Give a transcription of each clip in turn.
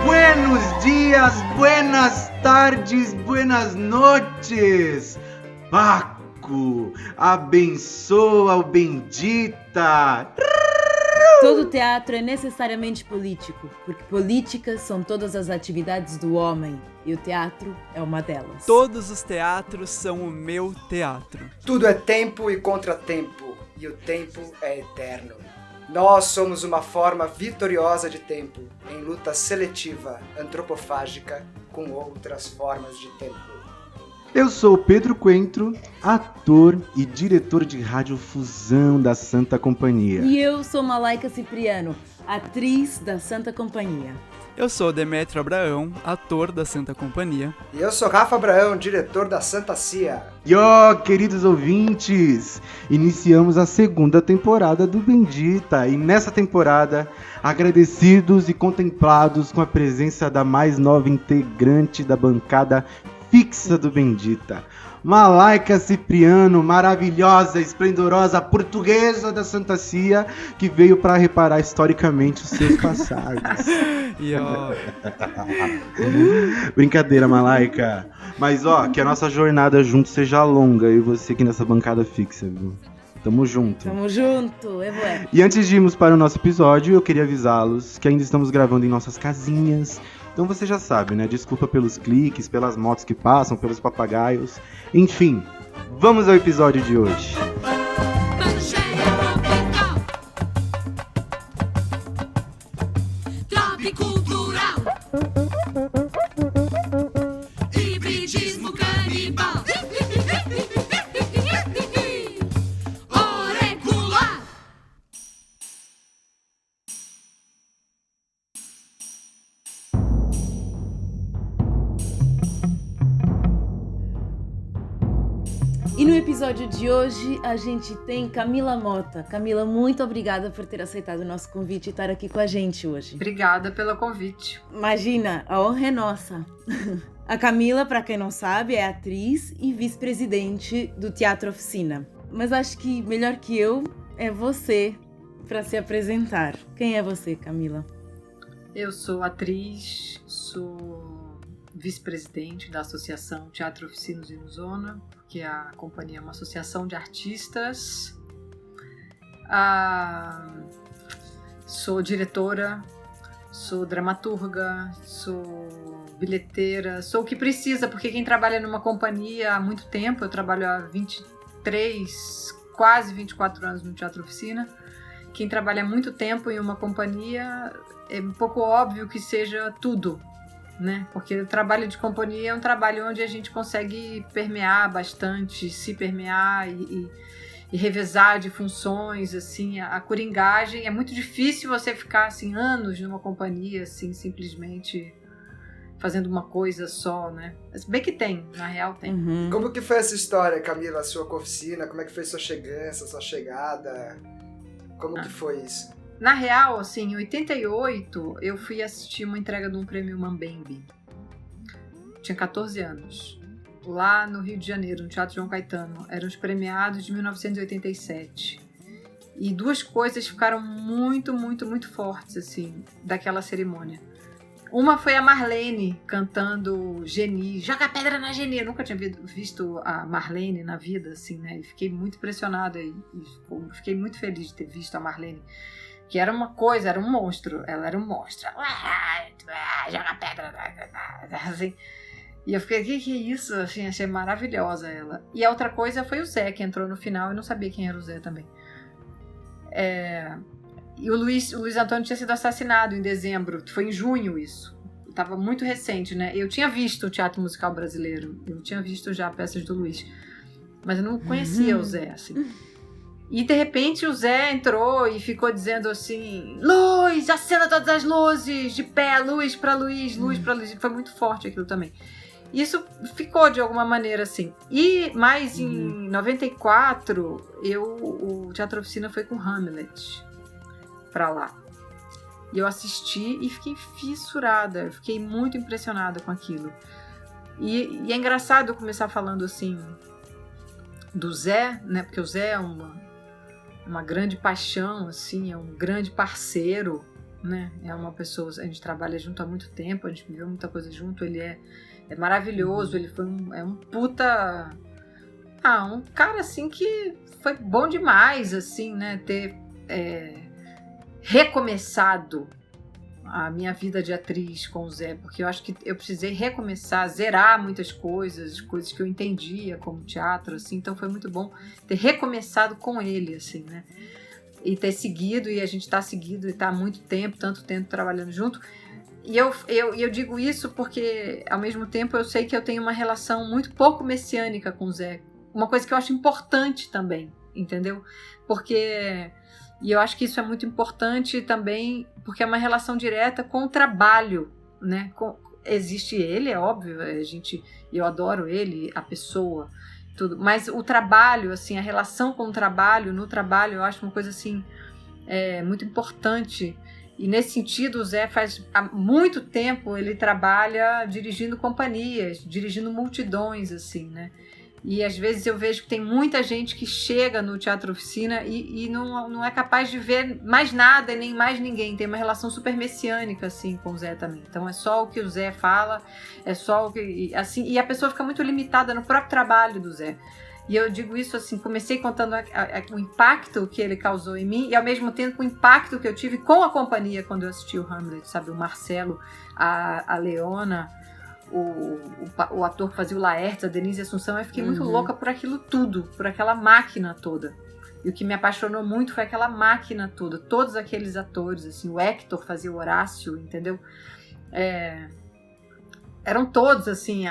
Buenos dias, buenas tardes, buenas noches. Baco, abençoa o bendita. Todo teatro é necessariamente político, porque políticas são todas as atividades do homem, e o teatro é uma delas. Todos os teatros são o meu teatro. Tudo é tempo e contratempo, e o tempo é eterno. Nós somos uma forma vitoriosa de tempo, em luta seletiva, antropofágica, com outras formas de tempo. Eu sou Pedro Coentro, ator e diretor de radiofusão da Santa Companhia. E eu sou Malaika Cipriano, atriz da Santa Companhia. Eu sou Demetrio Abraão, ator da Santa Companhia. E eu sou Rafa Abraão, diretor da Santa Cia. E ó, queridos ouvintes, iniciamos a segunda temporada do Bendita. E nessa temporada, agradecidos e contemplados com a presença da mais nova integrante da bancada fixa do Bendita, Malaika Cipriano, maravilhosa, esplendorosa portuguesa da Santa Cia, que veio para reparar historicamente os seus passados. E ó, Brincadeira, Malaika. Mas ó, que a nossa jornada junto seja longa, eu e você aqui nessa bancada fixa, viu? Tamo junto. Tamo junto, Evoé. E antes de irmos para o nosso episódio, eu queria avisá-los que ainda estamos gravando em nossas casinhas. Então você já sabe, né? Desculpa pelos cliques, pelas motos que passam, pelos papagaios. Enfim, vamos ao episódio de hoje. Hibridismo canibal. Orecular. E no episódio de hoje a gente tem Camila Mota. Camila, muito obrigada por ter aceitado o nosso convite e estar aqui com a gente hoje. Obrigada pelo convite. Imagina, a honra é nossa. A Camila, pra quem não sabe, é atriz e vice-presidente do Teatro Oficina. Mas acho que melhor que eu é você pra se apresentar. Quem é você, Camila? Eu sou atriz, sou vice-presidente da Associação Teatro Oficina de Luzona, que a companhia é uma associação de artistas. Sou diretora, sou dramaturga, sou bilheteira, sou o que precisa, porque quem trabalha numa companhia há muito tempo, eu trabalho há 23, quase 24 anos no Teatro Oficina, quem trabalha há muito tempo em uma companhia é um pouco óbvio que seja tudo, né? Porque o trabalho de companhia é um trabalho onde a gente consegue permear bastante, se permear e revezar de funções, assim, a coringagem. É muito difícil você ficar, assim, anos numa companhia, assim, simplesmente fazendo uma coisa só, né? Mas bem que tem, na real tem. Uhum. Como que foi essa história, Camila, sua oficina? Como é que foi sua chegada? Como que foi isso? Na real, assim, em 88, eu fui assistir uma entrega de um prêmio Mambembe. Tinha 14 anos. Lá no Rio de Janeiro, no Teatro João Caetano. Eram os premiados de 1987. E duas coisas ficaram muito, muito, muito fortes, assim, daquela cerimônia. Uma foi a Marlene cantando Geni. Joga pedra na Geni. Eu nunca tinha visto a Marlene na vida, assim, né? E fiquei muito impressionada e fiquei muito feliz de ter visto a Marlene. Que era uma coisa, era um monstro. Ela era um monstro. Joga pedra. Assim. E eu fiquei, que é isso? Assim, achei maravilhosa ela. E a outra coisa foi o Zé, que entrou no final. Eu não sabia quem era o Zé também. E o Luiz Antônio tinha sido assassinado em dezembro. Foi em junho isso. Estava muito recente, né? Eu tinha visto o teatro musical brasileiro. Eu tinha visto já peças do Luiz. Mas eu não conhecia o Zé, assim. E de repente o Zé entrou e ficou dizendo assim: luz, acenda todas as luzes, de pé, luz pra Luiz, luz pra Luiz. Foi muito forte aquilo também. Isso ficou de alguma maneira assim. E mais em 94, o Teatro Oficina foi com Hamlet pra lá. E eu assisti e fiquei fissurada. Eu fiquei muito impressionada com aquilo. E é engraçado eu começar falando assim do Zé, né? Porque o Zé é uma grande paixão, assim, é um grande parceiro né? É uma pessoa, a gente trabalha junto há muito tempo, a gente viveu muita coisa junto, ele é maravilhoso, ele foi um puta... um cara, assim, que foi bom demais, assim, né? Ter recomeçado a minha vida de atriz com o Zé, porque eu acho que eu precisei recomeçar, zerar muitas coisas que eu entendia como teatro, assim, então foi muito bom ter recomeçado com ele, assim, né? E ter seguido, e a gente tá seguido e tá há muito tempo, tanto tempo trabalhando junto. E eu digo isso porque, ao mesmo tempo, eu sei que eu tenho uma relação muito pouco messiânica com o Zé. Uma coisa que eu acho importante também, entendeu? Porque... E eu acho que isso é muito importante também, porque é uma relação direta com o trabalho, né? Existe ele, é óbvio, eu adoro ele, a pessoa, tudo. Mas o trabalho, assim, a relação com o trabalho, no trabalho, eu acho uma coisa, assim, muito importante. E nesse sentido, o Zé há muito tempo, ele trabalha dirigindo companhias, dirigindo multidões, assim, né? E às vezes eu vejo que tem muita gente que chega no Teatro Oficina e não é capaz de ver mais nada e nem mais ninguém. Tem uma relação super messiânica, assim, com o Zé também. Então é só o que o Zé fala, é só o que... Assim, e a pessoa fica muito limitada no próprio trabalho do Zé. E eu digo isso assim, comecei contando o impacto que ele causou em mim e ao mesmo tempo o impacto que eu tive com a companhia quando eu assisti o Hamlet, sabe? O Marcelo, a Leona... O ator que fazia o Laertes, a Denise Assunção, eu fiquei muito louca por aquilo tudo, por aquela máquina toda. E o que me apaixonou muito foi aquela máquina toda, todos aqueles atores, assim, o Hector fazia o Horácio, entendeu? Eram todos, assim,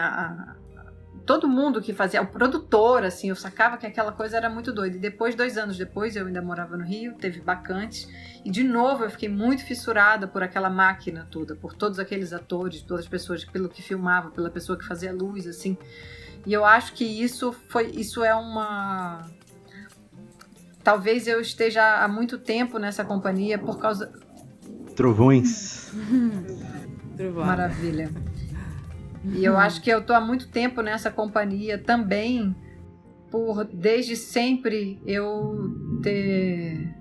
todo mundo que fazia, o produtor, assim, eu sacava que aquela coisa era muito doida. E depois, 2 anos depois, eu ainda morava no Rio, teve Bacantes, e de novo eu fiquei muito fissurada por aquela máquina toda, por todos aqueles atores, pelas pessoas, pelo que filmava, pela pessoa que fazia luz, assim. E eu acho que isso é uma... Talvez eu esteja há muito tempo nessa companhia por causa... Trovões. Maravilha. E eu acho que eu tô há muito tempo nessa companhia também por, desde sempre, eu ter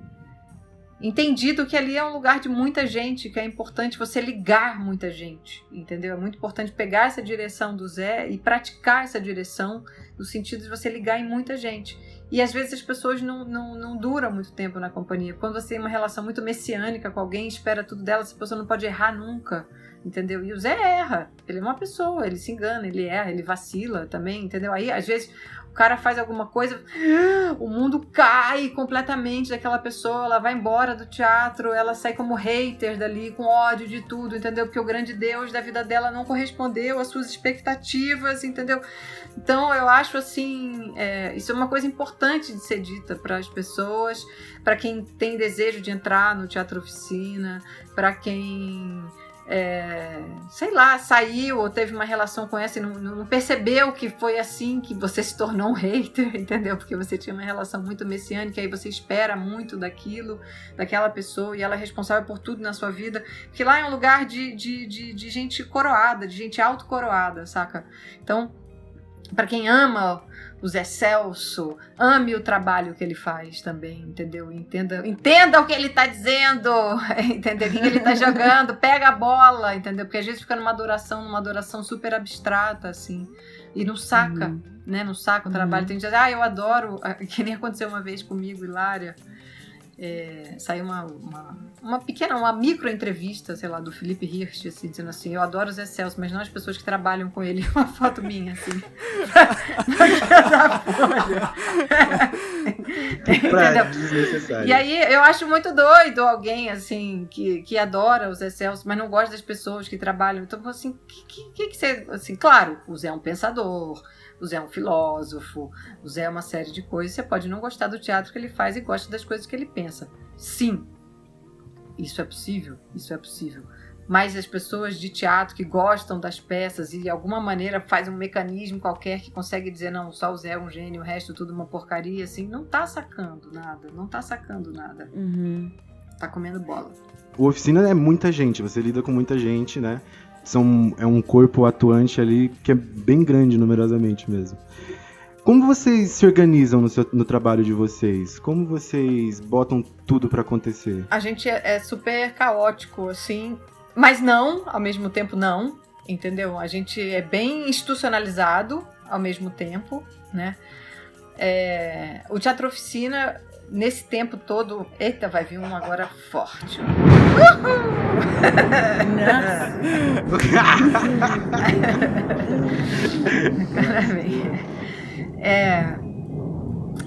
entendido que ali é um lugar de muita gente, que é importante você ligar muita gente, entendeu? É muito importante pegar essa direção do Zé e praticar essa direção no sentido de você ligar em muita gente. E às vezes as pessoas não duram muito tempo na companhia. Quando você tem uma relação muito messiânica com alguém, espera tudo dela, essa pessoa não pode errar nunca, entendeu? E o Zé erra, ele é uma pessoa, ele se engana, ele erra, ele vacila também, entendeu? Aí às vezes o cara faz alguma coisa, o mundo cai completamente daquela pessoa, ela vai embora do teatro, ela sai como hater dali, com ódio de tudo, entendeu? Porque o grande Deus da vida dela não correspondeu às suas expectativas, entendeu? Então eu acho assim, isso é uma coisa importante de ser dita para as pessoas, para quem tem desejo de entrar no Teatro Oficina, para quem... sei lá, saiu ou teve uma relação com essa e não percebeu que foi assim que você se tornou um hater, entendeu? Porque você tinha uma relação muito messiânica, aí você espera muito daquilo, daquela pessoa, e ela é responsável por tudo na sua vida, porque lá é um lugar de gente coroada, de gente autocoroada, saca? Então, para quem ama o Zé Celso, ame o trabalho que ele faz também, entendeu? Entenda o que ele tá dizendo, entendeu? O que ele tá jogando, pega a bola, entendeu? Porque às vezes fica numa adoração super abstrata, assim, e não saca, né? Não saca o trabalho. Tem gente que diz, eu adoro, que nem aconteceu uma vez comigo, Hilária, saiu uma micro entrevista, sei lá, do Felipe Hirsch, assim, dizendo assim, eu adoro o Zé Celso, mas não as pessoas que trabalham com ele. Uma foto minha, assim, na folha. Desnecessário. E aí eu acho muito doido alguém, assim, que adora o Zé Celso, mas não gosta das pessoas que trabalham. Então, assim, que você... Assim, claro, o Zé é um pensador, o Zé é um filósofo, o Zé é uma série de coisas. Você pode não gostar do teatro que ele faz e gosta das coisas que ele pensa. Sim, isso é possível. Mas as pessoas de teatro que gostam das peças e de alguma maneira faz um mecanismo qualquer que consegue dizer, não, só o Zé é um gênio, o resto tudo uma porcaria, assim, não tá sacando nada. Tá comendo bola. O Oficina é muita gente, você lida com muita gente, né? É um corpo atuante ali que é bem grande numerosamente mesmo. Como vocês se organizam no trabalho de vocês? Como vocês botam tudo pra acontecer? A gente é super caótico, assim, mas não, ao mesmo tempo não, entendeu? A gente é bem institucionalizado ao mesmo tempo, né? O Teatro Oficina, nesse tempo todo... Eita, vai vir um agora forte.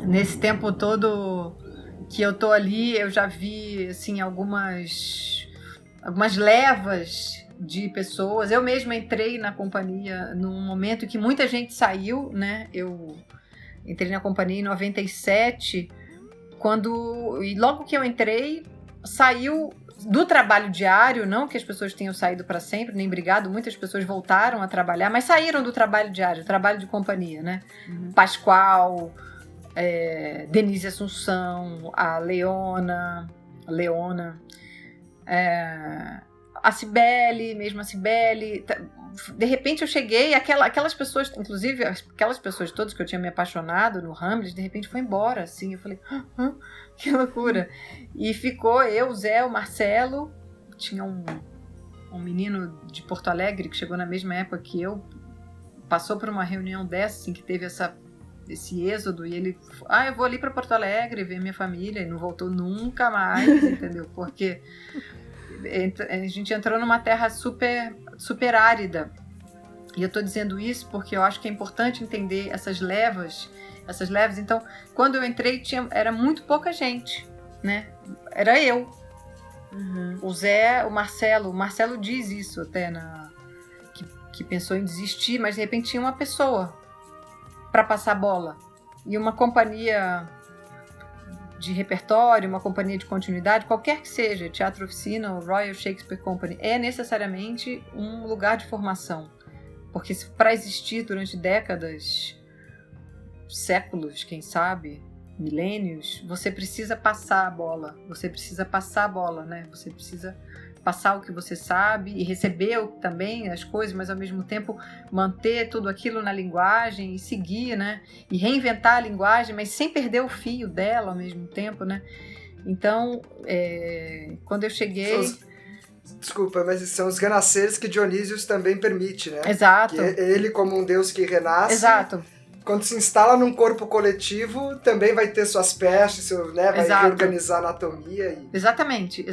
Nesse tempo todo que eu tô ali, eu já vi assim, algumas levas de pessoas. Eu mesma entrei na companhia num momento que muita gente saiu, né? Eu entrei na companhia em 97, e logo que eu entrei, saiu do trabalho diário, não que as pessoas tenham saído para sempre, nem brigado, muitas pessoas voltaram a trabalhar, mas saíram do trabalho diário, trabalho de companhia, né? Pascoal, Denise Assunção, a Leona, a Cibele, de repente eu cheguei, aquelas pessoas, inclusive aquelas pessoas todas que eu tinha me apaixonado no Hamlet, de repente foi embora, assim, eu falei, que loucura. E ficou eu, o Zé, o Marcelo, tinha um menino de Porto Alegre que chegou na mesma época que eu, passou por uma reunião dessa, assim, que teve esse êxodo, e ele, eu vou ali para Porto Alegre ver minha família, e não voltou nunca mais, entendeu? Porque a gente entrou numa terra super, super árida. E eu tô dizendo isso porque eu acho que é importante entender essas levas. Então, quando eu entrei, era muito pouca gente, né? Era eu. O Zé, o Marcelo diz isso até, que pensou em desistir, mas de repente tinha uma pessoa para passar a bola. E uma companhia de repertório, uma companhia de continuidade, qualquer que seja, Teatro Oficina ou Royal Shakespeare Company, é necessariamente um lugar de formação. Porque para existir durante décadas, séculos, quem sabe, milênios, você precisa passar a bola. Né? Você precisa passar o que você sabe e receber também as coisas, mas ao mesmo tempo manter tudo aquilo na linguagem e seguir, né? E reinventar a linguagem, mas sem perder o fio dela ao mesmo tempo, né? Então, quando eu cheguei... Desculpa, mas são os renasceres que Dionísios também permite, né? Exato. Que ele, como um deus que renasce... Exato. Quando se instala num corpo coletivo, também vai ter suas pestes, vai reorganizar a anatomia. Exatamente.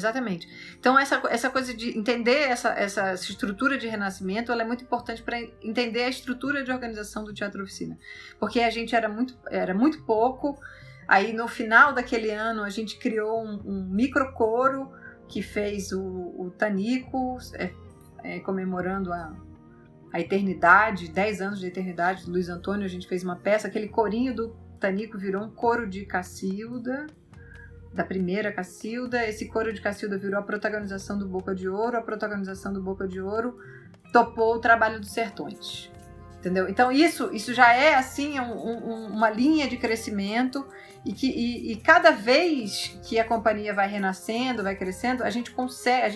Então, essa coisa de entender essa estrutura de renascimento, ela é muito importante para entender a estrutura de organização do Teatro Oficina. Porque a gente era muito pouco. Aí, no final daquele ano, a gente criou um microcoro que fez o Tanico, comemorando a eternidade, 10 anos de eternidade do Luiz Antônio. A gente fez uma peça, aquele corinho do Tanico virou um coro de Cacilda, da primeira Cacilda. Esse coro de Cacilda virou a protagonização do Boca de Ouro. A protagonização do Boca de Ouro topou o Trabalho dos Sertões. Entendeu? Então isso já é assim uma linha de crescimento e cada vez que a companhia vai renascendo, vai crescendo, a gente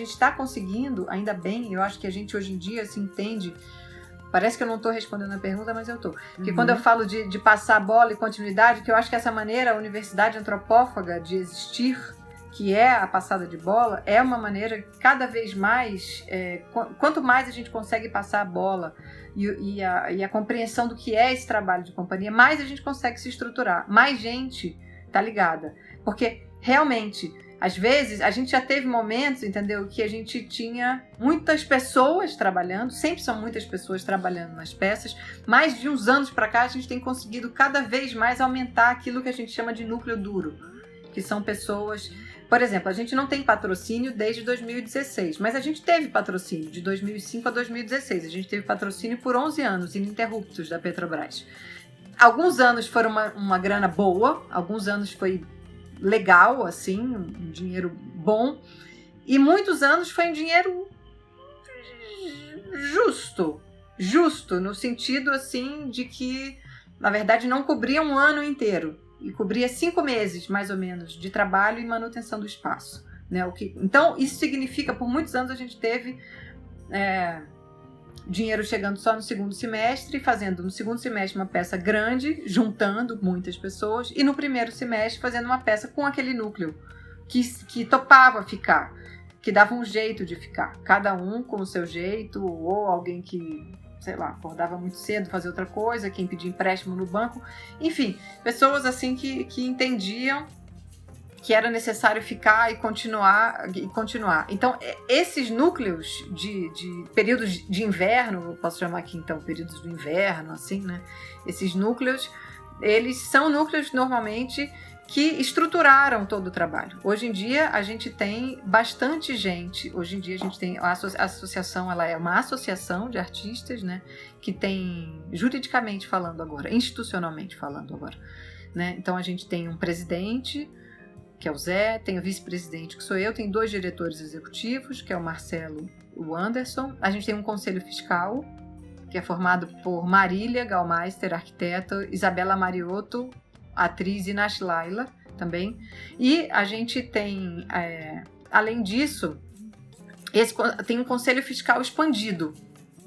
está conseguindo, ainda bem. Eu acho que a gente hoje em dia se entende. Parece que eu não estou respondendo a pergunta, mas eu estou. Porque quando eu falo de passar a bola e continuidade, que eu acho que essa maneira, a universidade antropófaga de existir, que é a passada de bola, é uma maneira que cada vez mais, quanto mais a gente consegue passar a bola e a compreensão do que é esse trabalho de companhia, mais a gente consegue se estruturar, mais gente tá ligada. Porque realmente, às vezes, a gente já teve momentos, entendeu, que a gente tinha muitas pessoas trabalhando, sempre são muitas pessoas trabalhando nas peças, mas de uns anos para cá a gente tem conseguido cada vez mais aumentar aquilo que a gente chama de núcleo duro, que são pessoas... Por exemplo, a gente não tem patrocínio desde 2016, mas a gente teve patrocínio de 2005 a 2016. A gente teve patrocínio por 11 anos, ininterruptos, da Petrobras. Alguns anos foram uma grana boa, alguns anos foi legal, assim, um dinheiro bom, e muitos anos foi um dinheiro justo, no sentido, assim, de que, na verdade, não cobria um ano inteiro. E cobria 5 meses, mais ou menos, de trabalho e manutenção do espaço. Né? Então, isso significa, por muitos anos a gente teve dinheiro chegando só no segundo semestre, fazendo no segundo semestre uma peça grande, juntando muitas pessoas, e no primeiro semestre fazendo uma peça com aquele núcleo que topava ficar, que dava um jeito de ficar, cada um com o seu jeito, ou alguém que, sei lá, acordava muito cedo, fazer outra coisa, quem pedia empréstimo no banco, enfim, pessoas assim que entendiam que era necessário ficar e continuar. Então, esses núcleos de períodos de inverno, eu posso chamar aqui então períodos do inverno, assim, né? Esses núcleos, eles são núcleos normalmente que estruturaram todo o trabalho. Hoje em dia, a gente tem bastante gente. Hoje em dia, a gente tem a associação, ela é uma associação de artistas, né? Que tem, juridicamente falando agora, institucionalmente falando agora, né? Então, a gente tem um presidente, que é o Zé, tem o vice-presidente, que sou eu, tem 2 diretores executivos, que é o Marcelo e o Anderson. A gente tem um conselho fiscal, que é formado por Marília Galmeister, arquiteta, Isabela Mariotto, atriz, e Nash Laila, também. E a gente tem, além disso, tem um conselho fiscal expandido,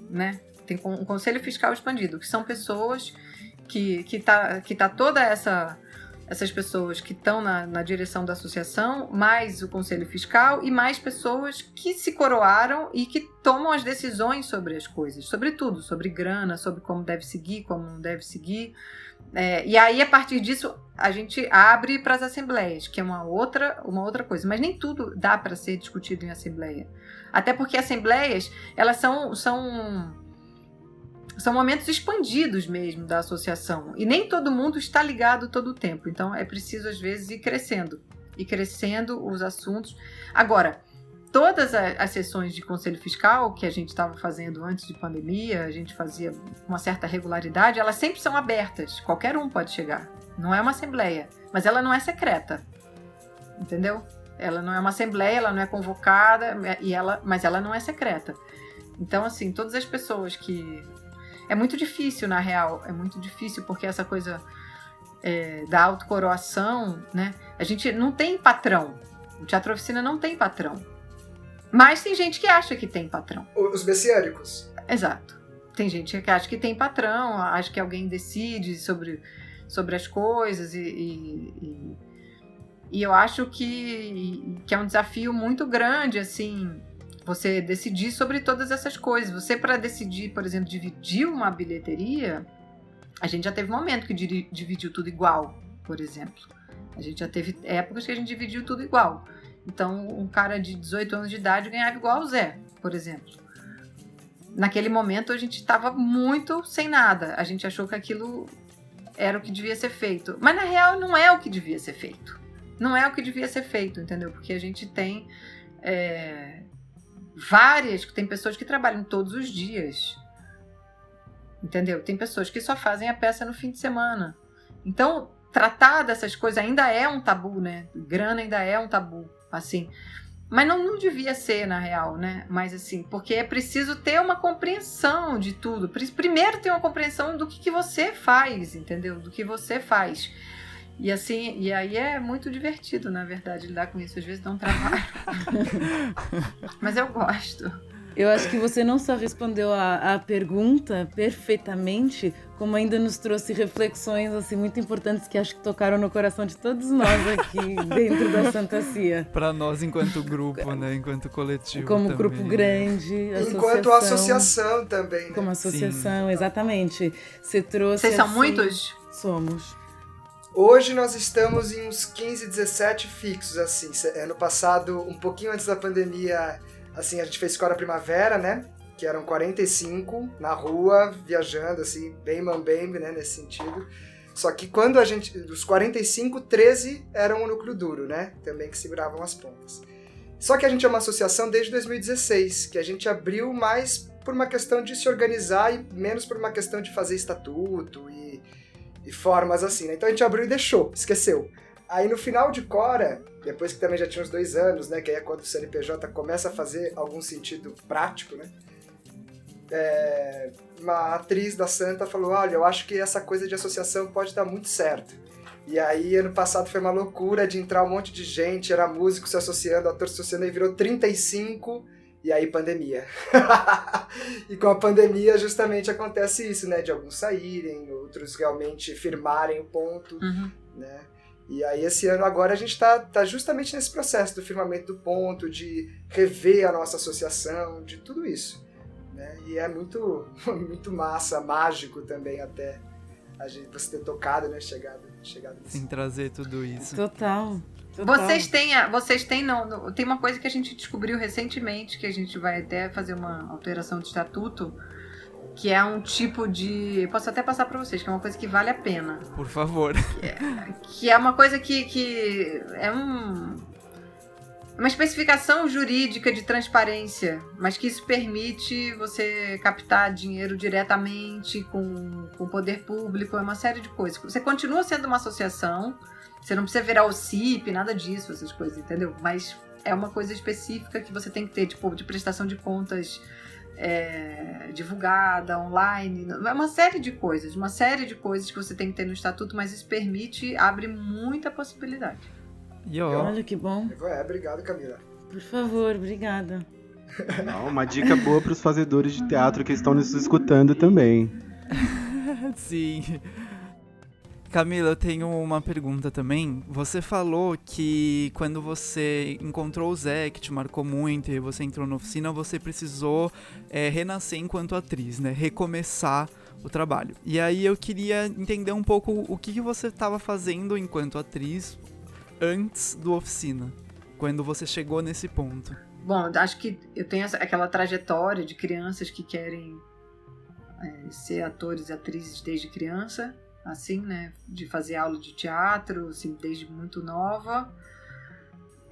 né? Tem um conselho fiscal expandido, que são pessoas que tá toda essas pessoas que estão na direção da associação, mais o conselho fiscal e mais pessoas que se coroaram e que tomam as decisões sobre as coisas, sobre tudo, sobre grana, sobre como deve seguir, como não deve seguir. E aí, a partir disso, a gente abre para as assembleias, que é uma outra coisa. Mas nem tudo dá para ser discutido em assembleia. Até porque assembleias, elas são momentos expandidos mesmo da associação. E nem todo mundo está ligado todo o tempo. Então, é preciso, às vezes, ir crescendo os assuntos. Agora, todas as sessões de conselho fiscal que a gente estava fazendo antes de pandemia, a gente fazia uma certa regularidade, elas sempre são abertas. Qualquer um pode chegar. Não é uma assembleia, mas ela não é secreta. Entendeu? Ela não é uma assembleia, ela não é convocada, mas ela não é secreta. Então, assim, todas as pessoas que... É muito difícil, na real. É muito difícil porque essa coisa da autocoroação, né? A gente não tem patrão. O Teatro Oficina não tem patrão. Mas tem gente que acha que tem patrão. Os messiânicos. Exato. Tem gente que acha que tem patrão, acha que alguém decide sobre as coisas. E eu acho que é um desafio muito grande, assim... Você decidir sobre todas essas coisas. Você, para decidir, por exemplo, dividir uma bilheteria, a gente já teve um momento que dividiu tudo igual, por exemplo. A gente já teve épocas que a gente dividiu tudo igual. Então, um cara de 18 anos de idade ganhava igual o Zé, por exemplo. Naquele momento, a gente estava muito sem nada. A gente achou que aquilo era o que devia ser feito. Mas, na real, não é o que devia ser feito. Não é o que devia ser feito, entendeu? Porque a gente tem... tem pessoas que trabalham todos os dias, entendeu? Tem pessoas que só fazem a peça no fim de semana. Então, tratar dessas coisas ainda é um tabu, né? Grana ainda é um tabu, assim. Mas não devia ser, na real, né? Mas, assim, porque é preciso ter uma compreensão de tudo. Primeiro ter uma compreensão do que você faz, entendeu? Do que você faz. E assim, e aí é muito divertido, na verdade, lidar com isso. Às vezes dá um trabalho. Mas eu gosto. Eu acho que você não só respondeu a pergunta perfeitamente, como ainda nos trouxe reflexões assim, muito importantes que acho que tocaram no coração de todos nós aqui dentro da Santa Cia. Para nós enquanto grupo, né? Enquanto coletivo como também, grupo grande, enquanto associação também, né? Como associação, sim. Exatamente. Você trouxe. Vocês são assim, muitos? Somos. Hoje nós estamos em uns 15, 17 fixos, assim. Ano passado, um pouquinho antes da pandemia, assim, a gente fez Escola Primavera, né? Que eram 45 na rua, viajando, assim, bem mambembe, né? Nesse sentido. Só que quando dos 45, 13 eram o núcleo duro, né? Também que seguravam as pontas. Só que a gente é uma associação desde 2016, que a gente abriu mais por uma questão de se organizar e menos por uma questão de fazer estatuto e formas assim, né? Então a gente abriu e deixou, esqueceu. Aí no final de Cora, depois que também já tinha uns 2 anos, né? Que aí é quando o CNPJ começa a fazer algum sentido prático, né? Uma atriz da Santa falou, olha, eu acho que essa coisa de associação pode dar muito certo. E aí ano passado foi uma loucura de entrar um monte de gente, era músico se associando, ator se associando, aí virou 35 E aí, pandemia. E com a pandemia, justamente acontece isso, né? De alguns saírem, outros realmente firmarem o ponto, né? E aí, esse ano agora, a gente tá justamente nesse processo do firmamento do ponto, de rever a nossa associação, de tudo isso, né? E é muito, muito massa, mágico também até você ter tocado, né? Chegado nisso. Sem trazer tudo isso. Total. Vocês têm tem uma coisa que a gente descobriu recentemente, que a gente vai até fazer uma alteração de estatuto, que é um tipo de... Posso até passar para vocês, que é uma coisa que vale a pena. Por favor. Que é uma coisa que é uma especificação jurídica de transparência, mas que isso permite você captar dinheiro diretamente com o poder público, é uma série de coisas. Você continua sendo uma associação, você não precisa virar o CIP, nada disso, essas coisas, entendeu? Mas é uma coisa específica que você tem que ter, tipo, de prestação de contas divulgada, online, é uma série de coisas que você tem que ter no estatuto, mas isso abre muita possibilidade. E ó, Olha que bom. Obrigado, Camila. Por favor, obrigada. Não, uma dica boa para os fazedores de teatro que estão nos escutando também. sim. Camila, eu tenho uma pergunta também. Você falou que quando você encontrou o Zé, que te marcou muito, e você entrou na oficina, você precisou renascer enquanto atriz, né? Recomeçar o trabalho. E aí eu queria entender um pouco o que você estava fazendo enquanto atriz antes do oficina, quando você chegou nesse ponto. Bom, acho que eu tenho aquela trajetória de crianças que querem ser atores e atrizes desde criança, assim, né, de fazer aula de teatro, assim, desde muito nova.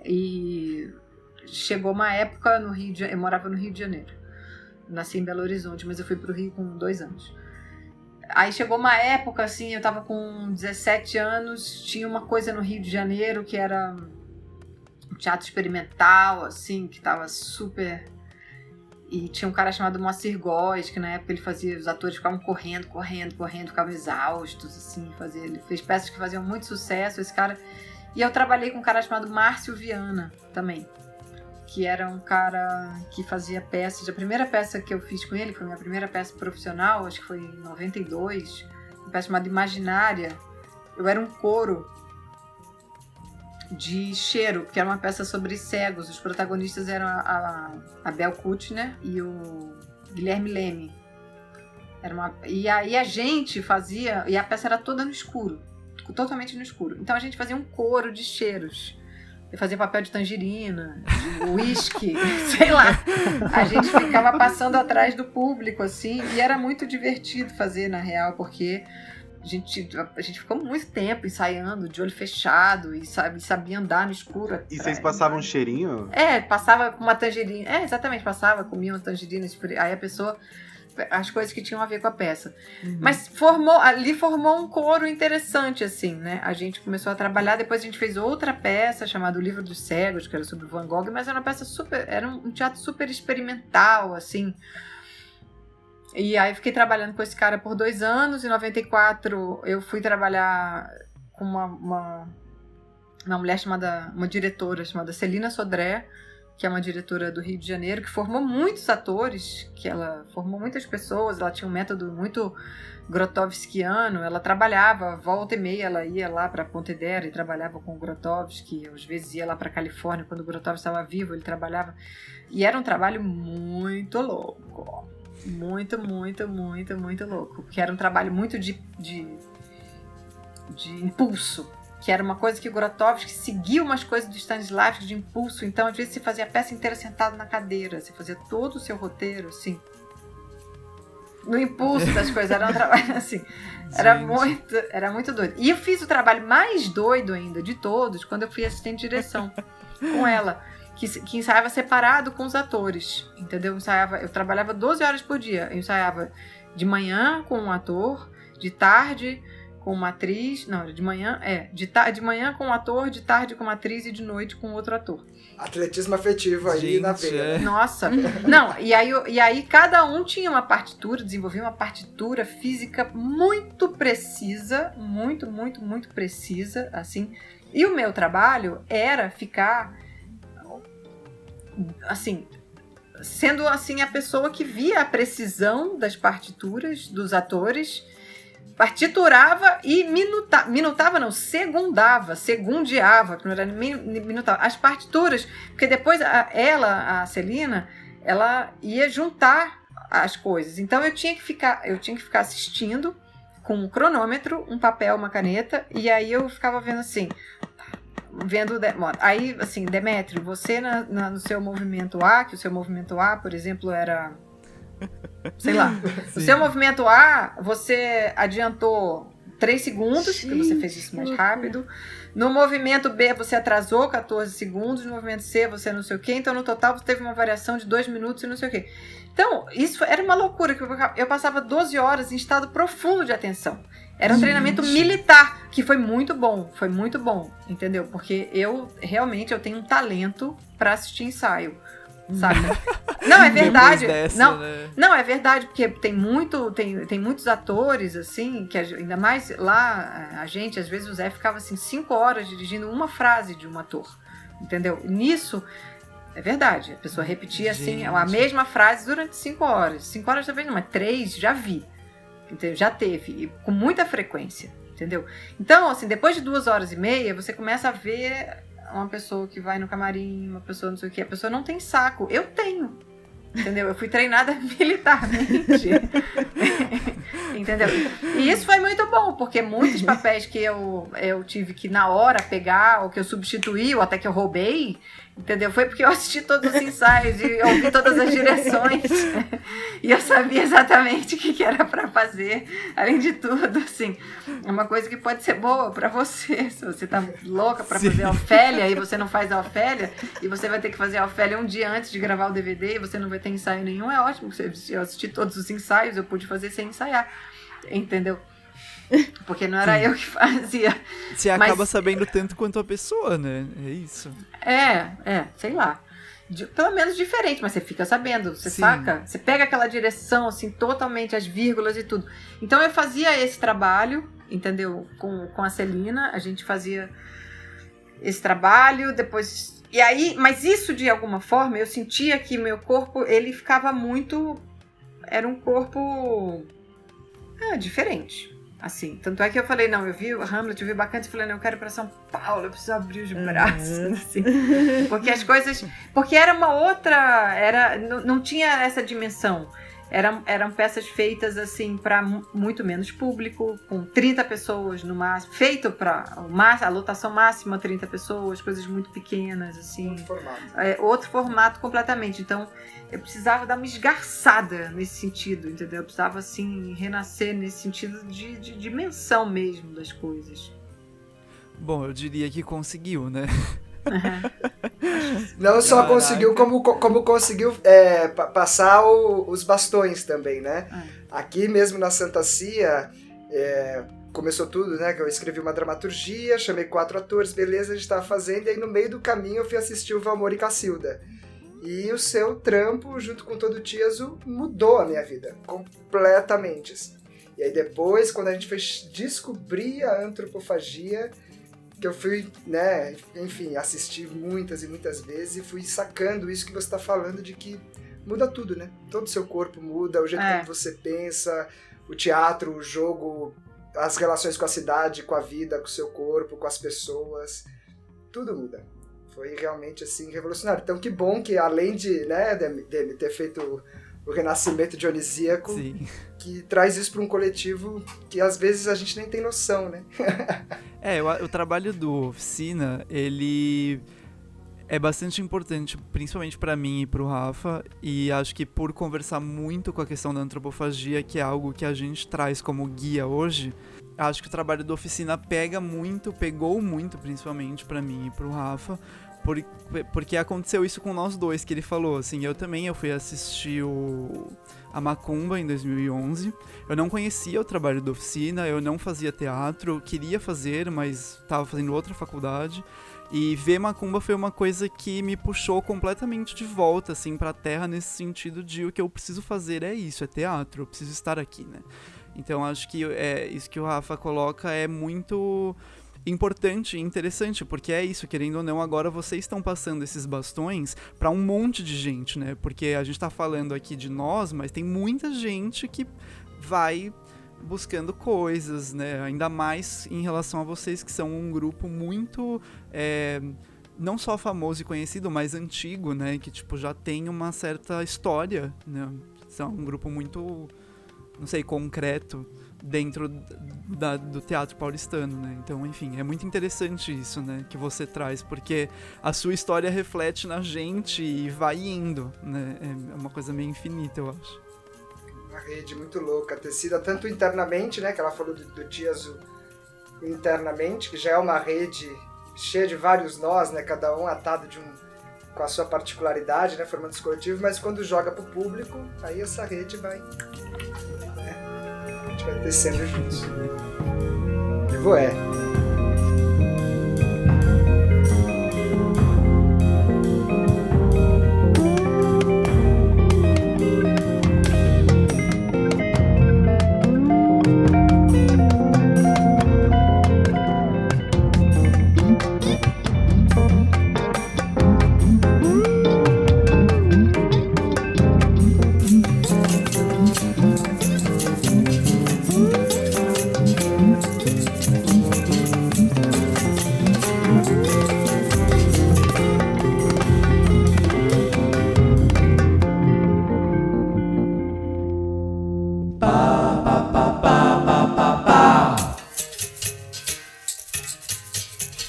E chegou uma época eu morava no Rio de Janeiro. Nasci em Belo Horizonte, mas eu fui pro Rio com 2 anos. Aí chegou uma época, assim, eu tava com 17 anos, tinha uma coisa no Rio de Janeiro que era um teatro experimental, assim, que tava super... E tinha um cara chamado Moacir Góes, que na época ele fazia, os atores ficavam correndo, ficavam exaustos, assim, ele fez peças que faziam muito sucesso, esse cara. E eu trabalhei com um cara chamado Márcio Viana também, que era um cara que fazia peças. A primeira peça que eu fiz com ele foi minha primeira peça profissional, acho que foi em 92, uma peça chamada Imaginária. Eu era um coro de Cheiro, que era uma peça sobre cegos. Os protagonistas eram a Bel Kutner e o Guilherme Leme. E aí a gente fazia... E a peça era toda no escuro, totalmente no escuro. Então a gente fazia um coro de cheiros. Eu fazia papel de tangerina, de uísque, sei lá. A gente ficava passando atrás do público, assim, e era muito divertido fazer, na real, porque... A gente ficou muito tempo ensaiando, de olho fechado, e sabia andar no escuro. E vocês passavam um cheirinho? Passava com uma tangerina. Exatamente, comia uma tangerina. Aí a pessoa... As coisas que tinham a ver com a peça. Mas formou um coro interessante, assim, né? A gente começou a trabalhar, depois a gente fez outra peça chamada O Livro dos Cegos, que era sobre Van Gogh, mas era uma peça era um teatro super experimental, assim... E aí fiquei trabalhando com esse cara por 2 anos. Em 94 eu fui trabalhar com uma mulher uma diretora chamada Celina Sodré, que é uma diretora do Rio de Janeiro, que formou muitos atores, que ela formou muitas pessoas, ela tinha um método muito grotovskiano, ela trabalhava, volta e meia ela ia lá para Pontedera e trabalhava com o Grotowski, às vezes ia lá para Califórnia, quando o Grotowski estava vivo, ele trabalhava, e era um trabalho muito louco. Muito, muito, muito, muito louco. Que era um trabalho muito de impulso. Que era uma coisa que o Grotowski seguia umas coisas do Stanislavski de impulso. Então, às vezes, você fazia a peça inteira sentado na cadeira. Você fazia todo o seu roteiro, assim. No impulso das coisas. Era um trabalho, assim. Era muito doido. E eu fiz o trabalho mais doido ainda de todos quando eu fui assistente de direção com ela. Que ensaiava separado com os atores, entendeu? Eu trabalhava 12 horas por dia. Eu ensaiava de manhã com um ator, de tarde com uma atriz... Não, de manhã... de manhã com um ator, de tarde com uma atriz e de noite com outro ator. Atletismo afetivo aí na veia. Nossa! Não, e aí cada um tinha uma partitura, desenvolvia uma partitura física muito precisa, muito, muito, muito precisa, assim. E o meu trabalho era ficar... assim, sendo assim a pessoa que via a precisão das partituras dos atores, partiturava e minutava não, segundeava, que não era minutava, as partituras, porque depois a Celina, ela ia juntar as coisas, então eu tinha que ficar assistindo com um cronômetro, um papel, uma caneta, e aí eu ficava vendo assim, aí assim, Demétrio, você no seu movimento A, que o seu movimento A, por exemplo, era, sei lá, o seu movimento A, você adiantou 3 segundos, porque você fez isso mais rápido. No movimento B, você atrasou 14 segundos. No movimento C, você não sei o quê. Então, no total, você teve uma variação de 2 minutos e não sei o quê. Então, isso era uma loucura, que eu passava 12 horas em estado profundo de atenção. Era um treinamento militar, que foi muito bom, entendeu? Porque eu tenho um talento para assistir ensaio, sabe? Não, é verdade. Não, é verdade, porque tem muitos atores, assim, que ainda mais lá, a gente, às vezes o Zé ficava assim 5 horas dirigindo uma frase de um ator, entendeu? Nisso, é verdade, a pessoa repetia assim a mesma frase durante 5 horas. 5 horas talvez não, mas 3 já vi, entendeu? Já teve, e com muita frequência, entendeu? Então, assim, depois de 2 horas e meia, você começa a ver uma pessoa que vai no camarim, uma pessoa não sei o que, a pessoa não tem saco. Eu tenho, entendeu? Eu fui treinada militarmente. Entendeu? E isso foi muito bom, porque muitos papéis que eu tive que na hora pegar, ou que eu substituí, ou até que eu roubei, entendeu? Foi porque eu assisti todos os ensaios e ouvi todas as direções e eu sabia exatamente o que era pra fazer. Além de tudo, assim, é uma coisa que pode ser boa pra você. Se você tá louca pra fazer a Ofélia e você não faz a Ofélia, e você vai ter que fazer a Ofélia um dia antes de gravar o DVD e você não vai ter ensaio nenhum, é ótimo. Eu assisti todos os ensaios, eu pude fazer sem ensaiar, entendeu? Porque não era eu que fazia. Você acaba sabendo tanto quanto a pessoa, né? É isso. Sei lá. Pelo menos diferente, mas você fica sabendo, você saca? Você pega aquela direção, assim, totalmente, as vírgulas e tudo. Então eu fazia esse trabalho, entendeu? Com a Celina, a gente fazia esse trabalho, depois... E aí, mas isso de alguma forma, eu sentia que meu corpo, ele ficava muito... Era um corpo... diferente. Assim, tanto é que eu falei, não, eu vi o Hamlet, eu vi Bacante, eu falei, não, eu quero ir pra São Paulo, eu preciso abrir os braços, assim, porque as coisas, porque era uma outra, não tinha essa dimensão, eram peças feitas, assim, para muito menos público, com 30 pessoas no máximo, feito para a lotação máxima, 30 pessoas, coisas muito pequenas, assim. Outro formato completamente, então eu precisava dar uma esgarçada nesse sentido, entendeu? Eu precisava, assim, renascer nesse sentido de dimensão mesmo das coisas. Bom, eu diria que conseguiu, né? Não só conseguiu, como conseguiu passar os bastões também, né? Aqui mesmo na Santa Cia, começou tudo, né? Que eu escrevi uma dramaturgia, chamei 4 atores, beleza, a gente tava fazendo, e aí no meio do caminho eu fui assistir o Valmor e Cacilda. E o seu trampo, junto com todo o Tiazo, mudou a minha vida, completamente. Assim. E aí depois, quando a gente foi descobrir a antropofagia, que eu fui, né, enfim, assistir muitas e muitas vezes e fui sacando isso que você está falando, de que muda tudo, né? Todo o seu corpo muda, o jeito como você pensa, o teatro, o jogo, as relações com a cidade, com a vida, com o seu corpo, com as pessoas, tudo muda. Foi realmente, assim, revolucionário. Então, que bom que, além de, né, Demi ter feito o renascimento dionisíaco, Sim. que traz isso para um coletivo que, às vezes, a gente nem tem noção, né? O trabalho do Oficina, ele é bastante importante, principalmente para mim e pro Rafa, e acho que por conversar muito com a questão da antropofagia, que é algo que a gente traz como guia hoje, acho que o trabalho do Oficina pegou muito, principalmente para mim e pro Rafa, porque aconteceu isso com nós dois, que ele falou, assim, eu fui assistir a Macumba em 2011, eu não conhecia o trabalho da Oficina, eu não fazia teatro, eu queria fazer, mas estava fazendo outra faculdade, e ver Macumba foi uma coisa que me puxou completamente de volta, assim, pra terra, nesse sentido de o que eu preciso fazer é isso, é teatro, eu preciso estar aqui, né? Então acho que isso que o Rafa coloca é muito importante e interessante, porque é isso, querendo ou não, agora vocês estão passando esses bastões pra um monte de gente, né? Porque a gente tá falando aqui de nós, mas tem muita gente que vai buscando coisas, né? Ainda mais em relação a vocês, que são um grupo muito... não só famoso e conhecido, mas antigo, né? Que, tipo, já tem uma certa história, né? São um grupo muito, não sei, concreto dentro do teatro paulistano, né? Então, enfim, é muito interessante isso, né? Que você traz, porque a sua história reflete na gente e vai indo, né? É uma coisa meio infinita, eu acho. Uma rede muito louca, tecida tanto internamente, né? Que ela falou do Tiazo internamente, que já é uma rede cheia de vários nós, né? Cada um atado com a sua particularidade, né? Formando esse coletivo, mas quando joga pro público, aí essa rede vai... a gente vai descendo juntos. Vivo é.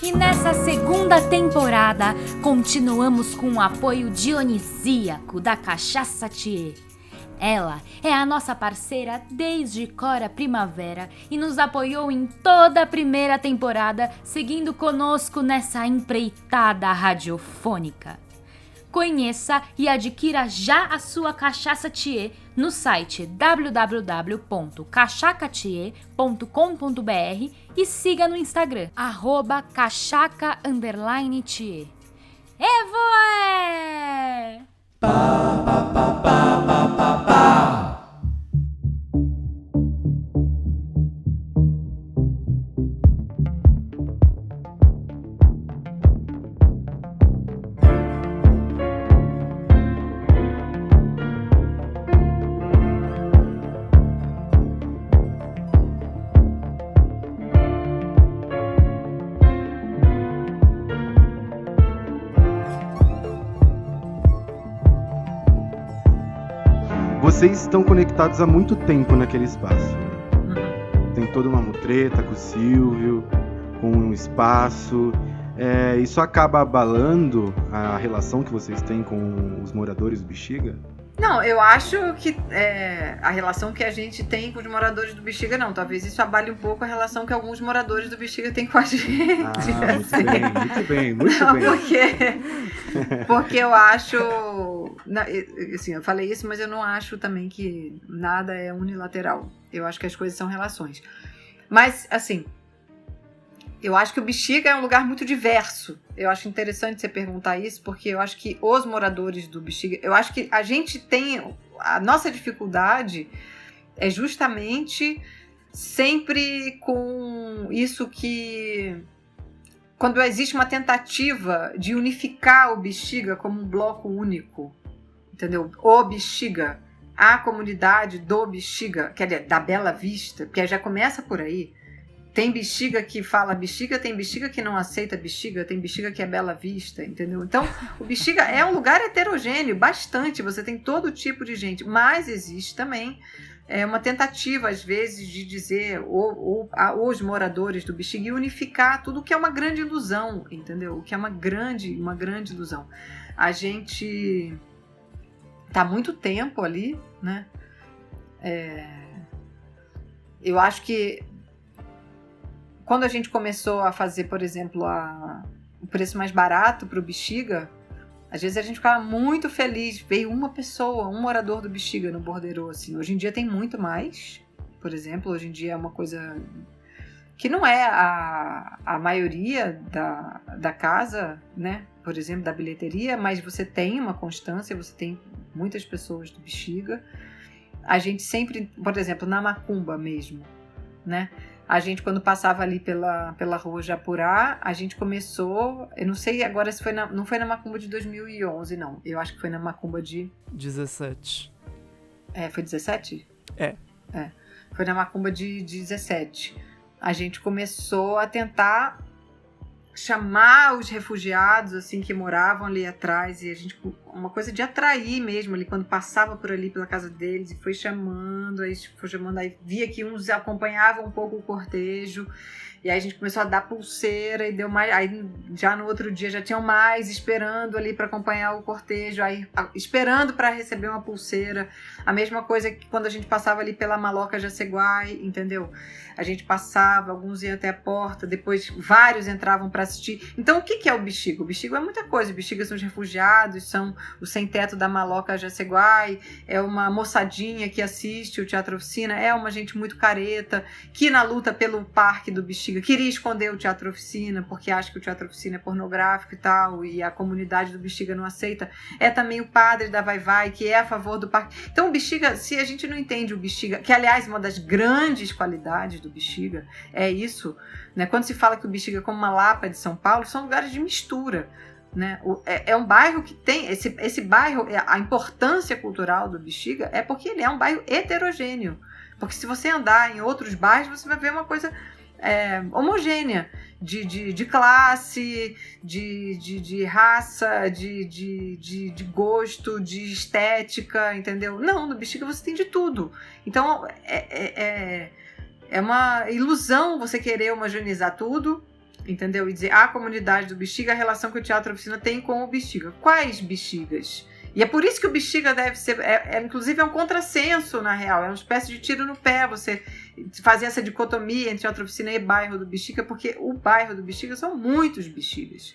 E nessa segunda temporada, continuamos com o apoio dionisíaco da Cachaça Thier. Ela é a nossa parceira desde Cora Primavera e nos apoiou em toda a primeira temporada, seguindo conosco nessa empreitada radiofônica. Conheça e adquira já a sua Cachaça Thier no site www.cachacathier.com.br e siga no Instagram, @cachaca_thier. Evoé! Vocês estão conectados há muito tempo naquele espaço. Tem toda uma mutreta com o Silvio, com o espaço. Isso acaba abalando a relação que vocês têm com os moradores do Bexiga? Não, eu acho que a relação que a gente tem com os moradores do Bexiga, não. Talvez isso abale um pouco a relação que alguns moradores do Bexiga têm com a gente. Muito bem. Porque eu acho... Assim, eu falei isso, mas eu não acho também que nada é unilateral. Eu acho que as coisas são relações. Mas, assim... Eu acho que o Bexiga é um lugar muito diverso. Eu acho interessante você perguntar isso, porque eu acho que os moradores do Bexiga... Eu acho que a gente tem... A nossa dificuldade é justamente sempre com isso que... Quando existe uma tentativa de unificar o Bexiga como um bloco único, entendeu? O Bexiga, a comunidade do Bexiga, quer dizer, da Bela Vista, porque já começa por aí. Tem Bexiga que fala Bexiga, tem Bexiga que não aceita Bexiga, tem Bexiga que é Bela Vista, entendeu? Então, o Bexiga é um lugar heterogêneo, bastante, você tem todo tipo de gente, mas existe também uma tentativa, às vezes, de dizer os moradores do Bexiga e unificar tudo, que é uma grande ilusão, entendeu? O que é uma grande ilusão. A gente tá há muito tempo ali, né? Eu acho que quando a gente começou a fazer, por exemplo, o preço mais barato para o Bexiga, às vezes a gente ficava muito feliz. Veio uma pessoa, um morador do Bexiga no Borderô, assim. Hoje em dia tem muito mais, por exemplo. Hoje em dia é uma coisa que não é a maioria da casa, né? Por exemplo, da bilheteria, mas você tem uma constância, você tem muitas pessoas do Bexiga. A gente sempre, por exemplo, na Macumba mesmo, né? A gente, quando passava ali pela rua Japurá, a gente começou... Eu não sei agora se foi não foi na macumba de 2011, não. Eu acho que foi na macumba de... 17. Foi 17? É. Foi na macumba de 17. A gente começou a tentar chamar os refugiados, assim, que moravam ali atrás, e a gente, uma coisa de atrair mesmo ali, quando passava por ali pela casa deles, e foi chamando, aí via que uns acompanhavam um pouco o cortejo, e aí a gente começou a dar pulseira, e deu mais, aí já no outro dia já tinham mais esperando ali para acompanhar o cortejo, aí esperando para receber uma pulseira, a mesma coisa que quando a gente passava ali pela Maloca Jaceguai, entendeu? A gente passava, alguns iam até a porta, depois vários entravam para assistir. Então, o que é o Bexiga? O Bexiga é muita coisa. O Bexiga são os refugiados, são o sem-teto da Maloca Jaceguai, é uma moçadinha que assiste o Teatro Oficina, é uma gente muito careta, que na luta pelo parque do Bexiga queria esconder o Teatro Oficina, porque acha que o Teatro Oficina é pornográfico e tal, e a comunidade do Bexiga não aceita. É também o padre da Vai Vai, que é a favor do parque. Então, o Bexiga, se a gente não entende o Bexiga, que aliás, uma das grandes qualidades do Bexiga é isso, né? Quando se fala que o Bexiga é como uma Lapa de São Paulo, são lugares de mistura, né? É um bairro que tem esse bairro, a importância cultural do Bexiga é porque ele é um bairro heterogêneo, porque se você andar em outros bairros, você vai ver uma coisa homogênea de classe, de raça, de gosto, de estética, entendeu? Não, no Bexiga você tem de tudo. Então é uma ilusão você querer homogeneizar tudo, entendeu? E dizer, a comunidade do Bexiga, a relação que o Teatro Oficina tem com o Bexiga. Quais Bexigas? E é por isso que o Bexiga deve ser... inclusive é um contrassenso, na real. É uma espécie de tiro no pé você fazer essa dicotomia entre Teatro Oficina e bairro do Bexiga, porque o bairro do Bexiga são muitos Bexigas.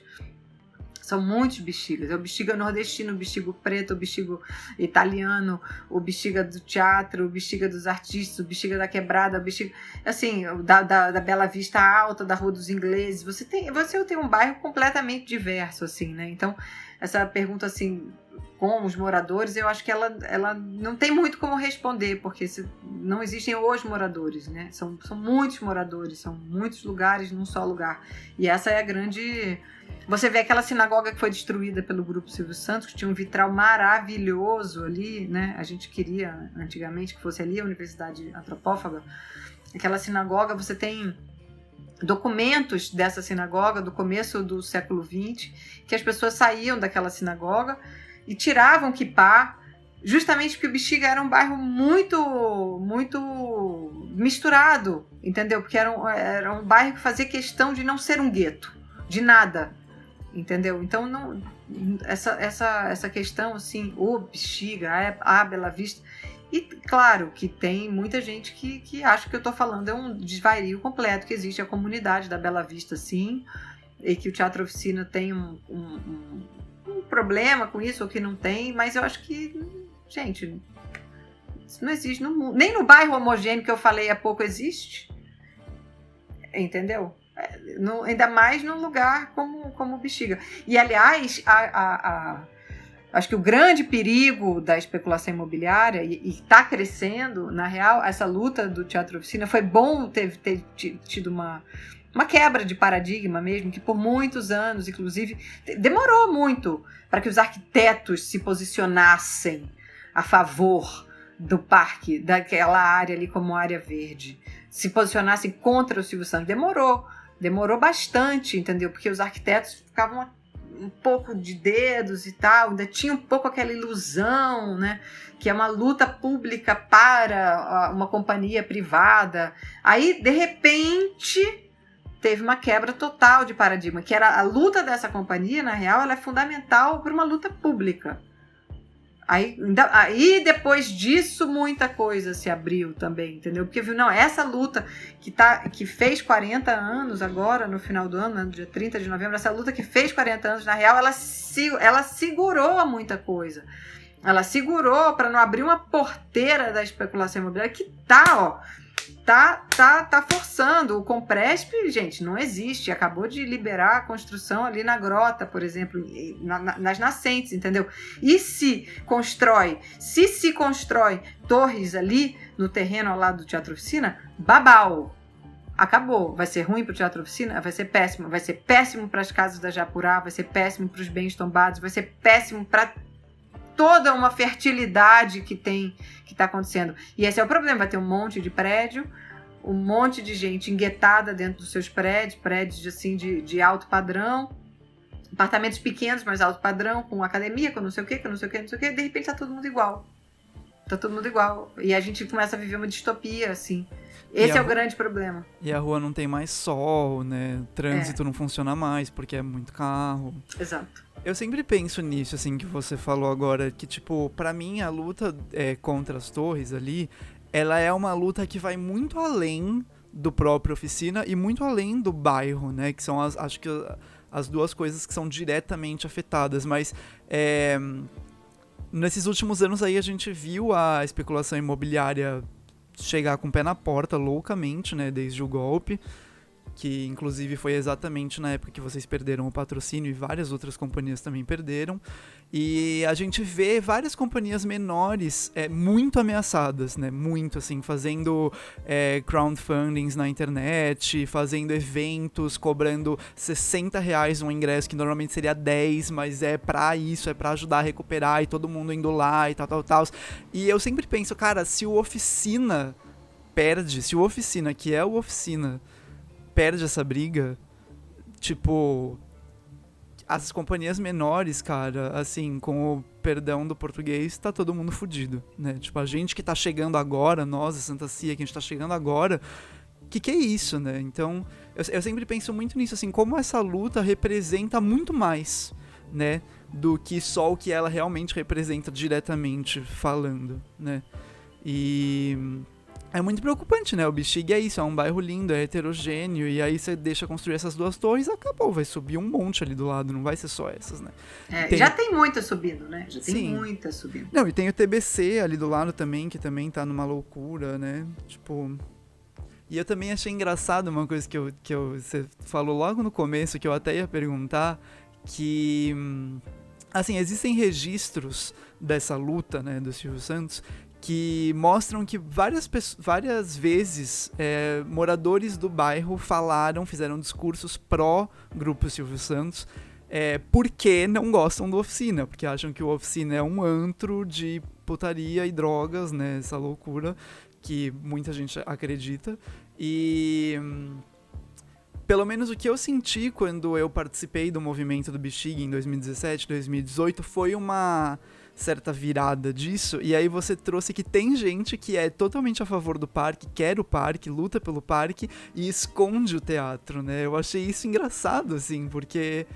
São muitos Bexigas. É o Bexiga nordestino, o Bexiga preto, o Bexiga italiano, o Bexiga do teatro, o Bexiga dos artistas, o Bexiga da quebrada, o Bexiga, assim, da Bela Vista Alta, da Rua dos Ingleses. Você tem um bairro completamente diverso, assim, né? Então, essa pergunta, assim, com os moradores, eu acho que ela não tem muito como responder, porque não existem os moradores, né? São muitos moradores, são muitos lugares num só lugar. E essa é a grande... Você vê aquela sinagoga que foi destruída pelo Grupo Silvio Santos, que tinha um vitral maravilhoso ali, né? A gente queria, antigamente, que fosse ali a Universidade Antropófaga. Aquela sinagoga, você tem documentos dessa sinagoga do começo do século XX, que as pessoas saíam daquela sinagoga e tiravam quipá, justamente porque o Bexiga era um bairro muito, muito misturado, entendeu? Porque era um bairro que fazia questão de não ser um gueto, de nada, entendeu? Então, essa questão, assim, o Bexiga, a Bela Vista... E claro que tem muita gente que acha que eu estou falando é um desvario completo, que existe a comunidade da Bela Vista, sim, e que o Teatro Oficina tem um problema com isso, ou que não tem, mas eu acho que, gente, isso não existe no mundo. Nem no bairro homogêneo que eu falei há pouco existe, entendeu? Ainda mais num lugar como o Bexiga. E, aliás, acho que o grande perigo da especulação imobiliária, e está crescendo, na real, essa luta do Teatro Oficina, foi bom ter tido uma quebra de paradigma mesmo, que por muitos anos, inclusive, demorou muito para que os arquitetos se posicionassem a favor do parque, daquela área ali como área verde, se posicionassem contra o Silvio Santos. Demorou bastante, entendeu? Porque os arquitetos ficavam um pouco de dedos e tal, ainda tinha um pouco aquela ilusão, né, que é uma luta pública para uma companhia privada. Aí, de repente, teve uma quebra total de paradigma, que era a luta dessa companhia, na real, ela é fundamental para uma luta pública. Aí, depois disso, muita coisa se abriu também, entendeu? Porque viu, não, essa luta que fez 40 anos agora, no final do ano, no dia 30 de novembro, essa luta que fez 40 anos, na real, ela segurou a muita coisa. Ela segurou para não abrir uma porteira da especulação imobiliária que tá forçando. O Compresp, gente, não existe. Acabou de liberar a construção ali na Grota, por exemplo, nas nascentes, entendeu? E se constrói torres ali no terreno ao lado do Teatro Oficina, babau. Acabou. Vai ser ruim pro Teatro Oficina? Vai ser péssimo. Vai ser péssimo para as casas da Japurá, vai ser péssimo para os bens tombados, vai ser péssimo para toda uma fertilidade que tá acontecendo. E esse é o problema. Vai ter um monte de prédio, um monte de gente enguetada dentro dos seus prédios assim, de alto padrão, apartamentos pequenos, mas alto padrão, com academia, com não sei o quê, de repente tá todo mundo igual. Tá todo mundo igual. E a gente começa a viver uma distopia, assim. Esse é o grande problema. E a rua não tem mais sol, né? O trânsito não funciona mais, porque é muito carro. Exato. Eu sempre penso nisso, assim, que você falou agora, que, tipo, pra mim a luta contra as torres ali, ela é uma luta que vai muito além do próprio Oficina e muito além do bairro, né? Que são, acho que, as duas coisas que são diretamente afetadas. Mas, nesses últimos anos aí, a gente viu a especulação imobiliária chegar com o pé na porta loucamente, né, desde o golpe, que inclusive foi exatamente na época que vocês perderam o patrocínio e várias outras companhias também perderam, e a gente vê várias companhias menores muito ameaçadas, né, muito assim, fazendo crowdfundings na internet, fazendo eventos, cobrando R$60 um ingresso, que normalmente seria 10, mas é pra isso, é pra ajudar a recuperar, e todo mundo indo lá e tal. E eu sempre penso, cara, se o Oficina, que é o Oficina, perde essa briga, tipo, as companhias menores, cara, assim, com o perdão do português, tá todo mundo fudido, né? Tipo, a gente que tá chegando agora, nós, a Santa Cia, que a gente tá chegando agora, que é isso, né? Então, eu sempre penso muito nisso, assim, como essa luta representa muito mais, né? Do que só o que ela realmente representa diretamente falando, né? E é muito preocupante, né? O Bexiga é isso, é um bairro lindo, é heterogêneo, e aí você deixa construir essas duas torres, acabou, vai subir um monte ali do lado, não vai ser só essas, né? Já tem muita subindo, né? Já tem Sim. muita subindo. Não, e tem o TBC ali do lado também, que também tá numa loucura, né? Tipo... E eu também achei engraçado uma coisa que você falou logo no começo, que eu até ia perguntar, que... Assim, existem registros dessa luta, né, do Silvio Santos, que mostram que várias vezes moradores do bairro fizeram discursos pró-grupo Silvio Santos, porque não gostam do Oficina, porque acham que o Oficina é um antro de putaria e drogas, né, essa loucura que muita gente acredita. E pelo menos o que eu senti quando eu participei do movimento do Bexiga em 2017, 2018, foi uma certa virada disso, e aí você trouxe que tem gente que é totalmente a favor do parque, quer o parque, luta pelo parque e esconde o teatro, né? Eu achei isso engraçado, assim, porque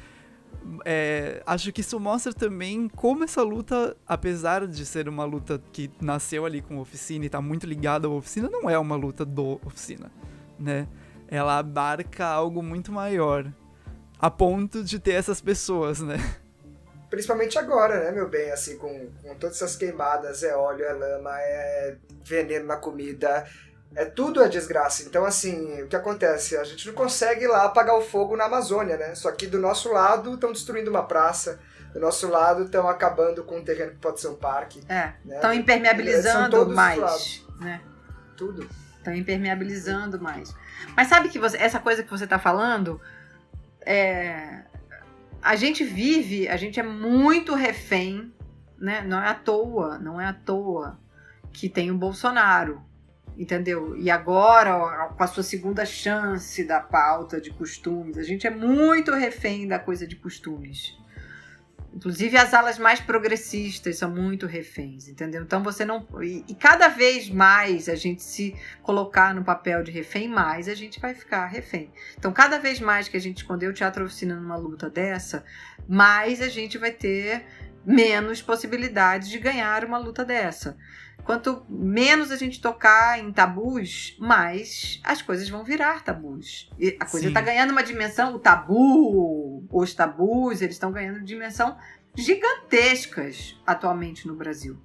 acho que isso mostra também como essa luta, apesar de ser uma luta que nasceu ali com a Oficina e tá muito ligada à Oficina, não é uma luta do Oficina, né? Ela abarca algo muito maior, a ponto de ter essas pessoas, né? Principalmente agora, né, meu bem, assim, com todas essas queimadas, óleo, lama, veneno na comida, tudo é desgraça. Então, assim, o que acontece? A gente não consegue ir lá apagar o fogo na Amazônia, né? Só que do nosso lado estão destruindo uma praça, do nosso lado estão acabando com um terreno que pode ser um parque. Estão impermeabilizando mais, né? Tudo. Estão impermeabilizando mais. Mas sabe que essa coisa que você está falando, a gente é muito refém, né? Não é à toa que tem o Bolsonaro, entendeu? E agora, com a sua segunda chance da pauta de costumes, a gente é muito refém da coisa de costumes. Inclusive as alas mais progressistas são muito reféns, entendeu? Então você não... E cada vez mais a gente se colocar no papel de refém, mais a gente vai ficar refém. Então cada vez mais que a gente esconder o Teatro Oficina numa luta dessa, mais a gente vai ter menos possibilidades de ganhar uma luta dessa. Quanto menos a gente tocar em tabus, mais as coisas vão virar tabus. E a coisa está ganhando uma dimensão, os tabus, eles estão ganhando dimensão gigantescas atualmente no Brasil.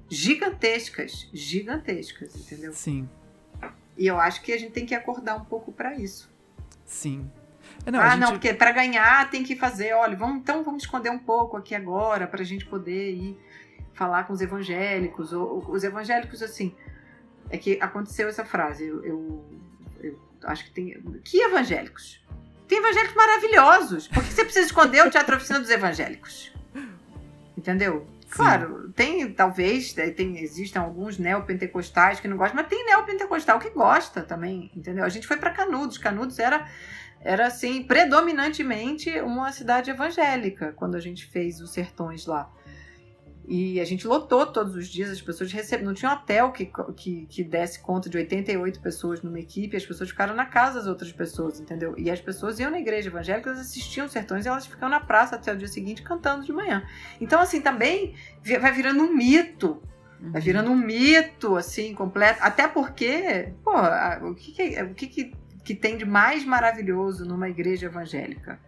Gigantescas, entendeu? Sim. E eu acho que a gente tem que acordar um pouco para isso. Sim. Não, porque para ganhar tem que fazer, olha, vamos esconder um pouco aqui agora para a gente poder ir falar com os evangélicos. Os evangélicos, assim, é que aconteceu essa frase, eu acho que tem... Que evangélicos? Tem evangélicos maravilhosos. Por que você precisa esconder o Teatro Oficina dos evangélicos? Entendeu? Claro, existem alguns neopentecostais que não gostam, mas tem neopentecostal que gosta também, entendeu? A gente foi para Canudos. Canudos era assim, predominantemente uma cidade evangélica, quando a gente fez os sertões lá. E a gente lotou todos os dias, as pessoas não tinha hotel que desse conta de 88 pessoas numa equipe, as pessoas ficaram na casa das outras pessoas, entendeu? E as pessoas iam na igreja evangélica, elas assistiam os sertões e elas ficam na praça até o dia seguinte cantando de manhã. Então, assim, também vai virando um mito, assim, completo, até porque, o que tem de mais maravilhoso numa igreja evangélica?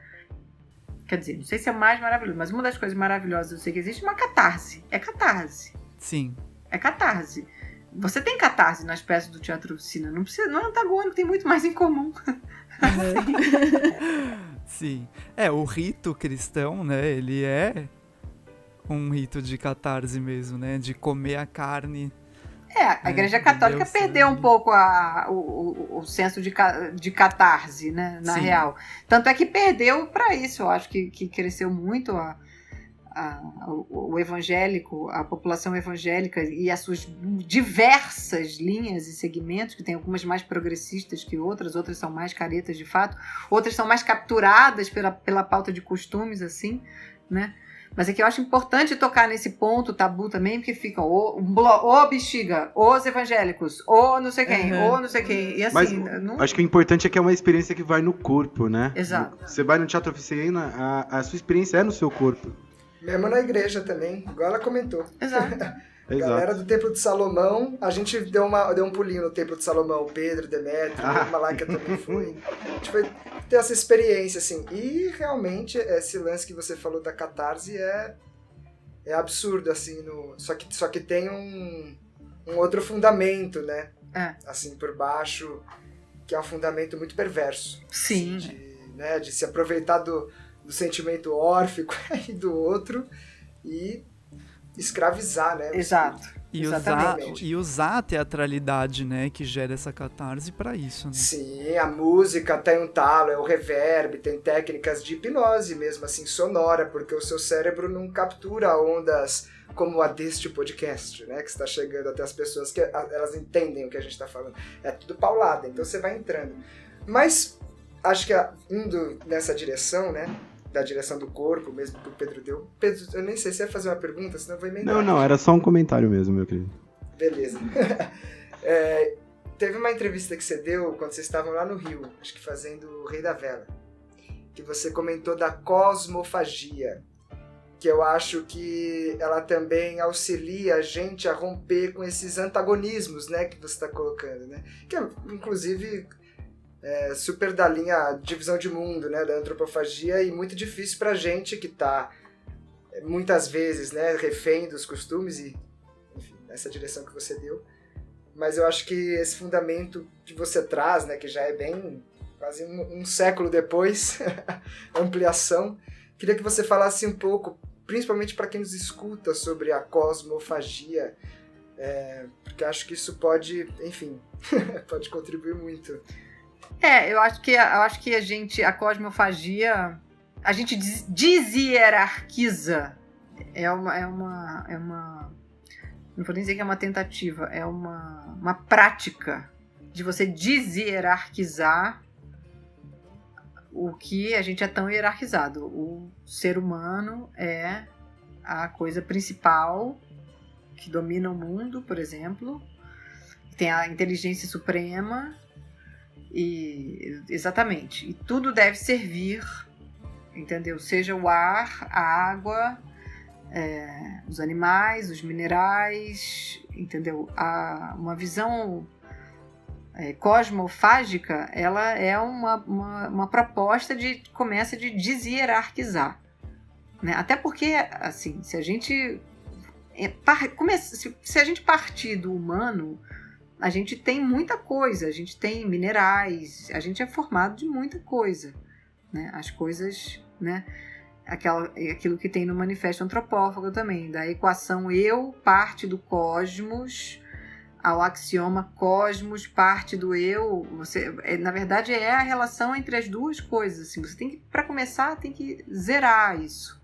Quer dizer, não sei se é o mais maravilhoso, mas uma das coisas maravilhosas eu sei que existe é uma catarse. É catarse. Sim. É catarse. Você tem catarse nas peças do Teatro Oficina. Não é antagônico, tem muito mais em comum. Sim. O rito cristão, né? Ele é um rito de catarse mesmo, né? De comer a carne. A Igreja Católica perdeu um pouco o senso de catarse, né, na real. Tanto é que perdeu para isso. Eu acho que cresceu muito o evangélico, a população evangélica e as suas diversas linhas e segmentos, que tem algumas mais progressistas que outras são mais caretas de fato, outras são mais capturadas pela pauta de costumes, assim, né? Mas é que eu acho importante tocar nesse ponto tabu também, porque fica o bexiga, os evangélicos, ou não sei quem, ou não sei quem. E assim, mas acho que o importante é que é uma experiência que vai no corpo, né? Exato. Você vai no Teatro Oficina, a sua experiência é no seu corpo. Mesmo na igreja também, igual ela comentou. Exato. Galera do Templo de Salomão, a gente deu um pulinho no Templo de Salomão, Pedro, Demétrio, Malaika também foi. A gente foi ter essa experiência, assim. E realmente, esse lance que você falou da catarse é absurdo, assim. Só que tem um outro fundamento, né? Assim, por baixo, que é um fundamento muito perverso. Sim. Assim, de se aproveitar do sentimento órfico e do outro e escravizar, né? Exato. E usar a teatralidade, né, que gera essa catarse pra isso, né? Sim, a música tem um talo, é o reverb, tem técnicas de hipnose mesmo, assim, sonora, porque o seu cérebro não captura ondas como a deste podcast, né, que está chegando até as pessoas, que elas entendem o que a gente está falando. É tudo paulada, então você vai entrando. Mas, acho que indo nessa direção, né, da direção do corpo, mesmo que o Pedro deu. Pedro, eu nem sei se ia fazer uma pergunta, senão eu vou emendar. Não, era só um comentário mesmo, meu querido. Beleza. Teve uma entrevista que você deu quando vocês estavam lá no Rio, acho que fazendo o Rei da Vela, que você comentou da cosmofagia, que eu acho que ela também auxilia a gente a romper com esses antagonismos, né, que você está colocando, né? Que é, inclusive, super da linha divisão de mundo, né, da antropofagia, e muito difícil pra gente que tá muitas vezes, né, refém dos costumes e, enfim, nessa direção que você deu. Mas eu acho que esse fundamento que você traz, né, que já é bem quase um século depois, ampliação, queria que você falasse um pouco, principalmente para quem nos escuta, sobre a cosmofagia, porque acho que isso pode, enfim, pode contribuir muito. Eu acho que a cosmofagia, a gente deshierarquiza. É uma não vou nem dizer que é uma tentativa, é uma prática de você deshierarquizar o que a gente é tão hierarquizado. O ser humano é a coisa principal que domina o mundo, por exemplo. Tem a inteligência suprema. Exatamente. E tudo deve servir, entendeu? Seja o ar, a água, os animais, os minerais, entendeu? Uma visão cosmofágica, ela é uma proposta começa de deshierarquizar, né? Até porque, assim, se a gente partir do humano, a gente tem muita coisa, a gente tem minerais, a gente é formado de muita coisa, né? As coisas, né? Aquilo que tem no Manifesto Antropófago também, da equação eu, parte do cosmos, ao axioma cosmos, parte do eu. Na verdade, é a relação entre as duas coisas. Assim, você tem que, para começar, tem que zerar isso,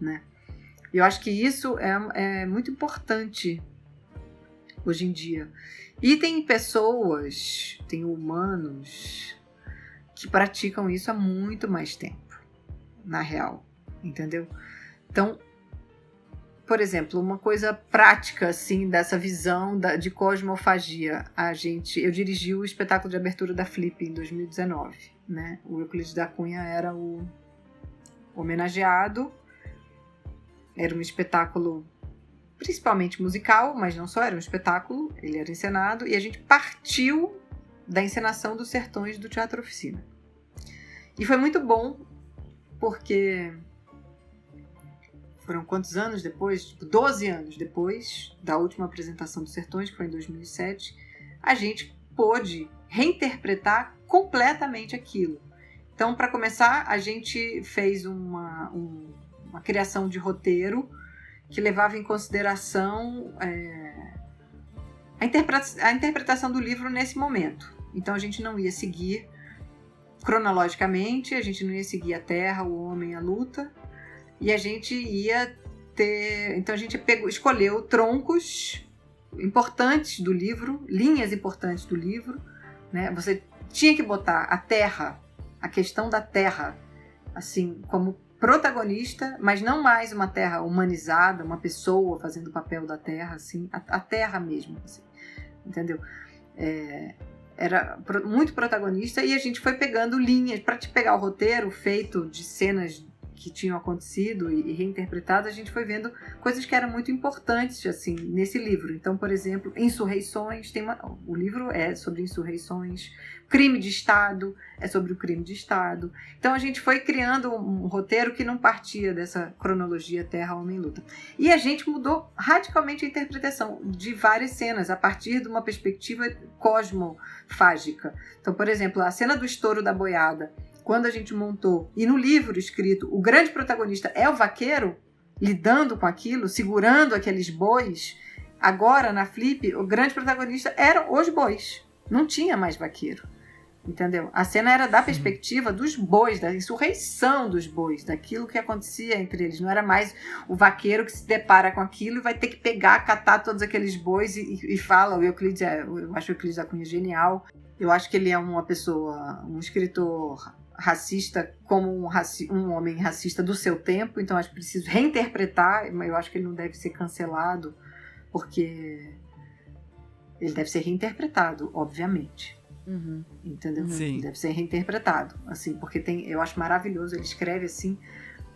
né? Eu acho que isso é muito importante hoje em dia. E tem pessoas, tem humanos que praticam isso há muito mais tempo, na real, entendeu? Então, por exemplo, uma coisa prática assim dessa visão de cosmofagia, eu dirigi o espetáculo de abertura da Flip em 2019, né? O Euclides da Cunha era o homenageado, era um espetáculo principalmente musical, mas não só, era um espetáculo, ele era encenado, e a gente partiu da encenação dos Sertões do Teatro Oficina. E foi muito bom, porque foram quantos anos depois? 12 anos depois da última apresentação dos Sertões, que foi em 2007, a gente pôde reinterpretar completamente aquilo. Então, para começar, a gente fez uma criação de roteiro que levava em consideração a interpretação do livro nesse momento. Então, a gente não ia seguir cronologicamente, a gente não ia seguir a Terra, o homem, a luta, e a gente ia ter... Então, a gente escolheu troncos importantes do livro, linhas importantes do livro, né? Você tinha que botar a Terra, a questão da Terra, assim, como protagonista, mas não mais uma Terra humanizada, uma pessoa fazendo o papel da Terra, assim, a Terra mesmo, assim, entendeu? Era muito protagonista, e a gente foi pegando linhas para te pegar o roteiro feito de cenas que tinham acontecido e reinterpretadas. A gente foi vendo coisas que eram muito importantes assim nesse livro. Então, por exemplo, insurreições, o livro é sobre insurreições, crime de Estado é sobre o crime de Estado. Então a gente foi criando um roteiro que não partia dessa cronologia Terra, Homem, Luta. E a gente mudou radicalmente a interpretação de várias cenas a partir de uma perspectiva cosmofágica. Então, por exemplo, a cena do estouro da boiada, quando a gente montou, e no livro escrito, o grande protagonista é o vaqueiro, lidando com aquilo, segurando aqueles bois. Agora, na Flip, o grande protagonista eram os bois. Não tinha mais vaqueiro, entendeu? A cena era da perspectiva dos bois, da insurreição dos bois, daquilo que acontecia entre eles. Não era mais o vaqueiro que se depara com aquilo e vai ter que pegar, catar todos aqueles bois e fala. O Euclides, eu acho o Euclides da Cunha genial. Eu acho que ele é uma pessoa, um escritor racista como um homem racista do seu tempo, então acho que preciso reinterpretar. Eu acho que ele não deve ser cancelado, porque ele deve ser reinterpretado, obviamente. Uhum. Entendeu? Sim. Ele deve ser reinterpretado, assim, porque eu acho maravilhoso, ele escreve assim,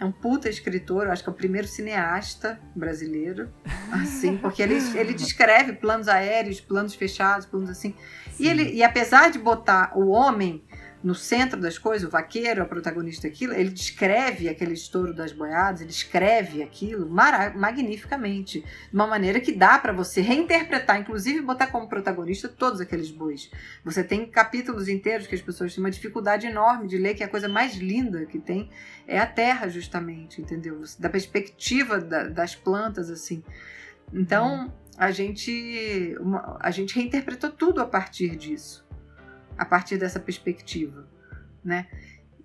é um puta escritor, eu acho que é o primeiro cineasta brasileiro, assim, porque ele descreve planos aéreos, planos fechados, planos assim. E apesar de botar o homem no centro das coisas, o vaqueiro, a protagonista daquilo, ele descreve aquele estouro das boiadas, ele escreve aquilo magnificamente, de uma maneira que dá para você reinterpretar, inclusive botar como protagonista todos aqueles bois. Você tem capítulos inteiros que as pessoas têm uma dificuldade enorme de ler, que a coisa mais linda que tem é a terra, justamente, entendeu? Da perspectiva das plantas, assim. Então, a gente reinterpretou tudo a partir disso. A partir dessa perspectiva, né?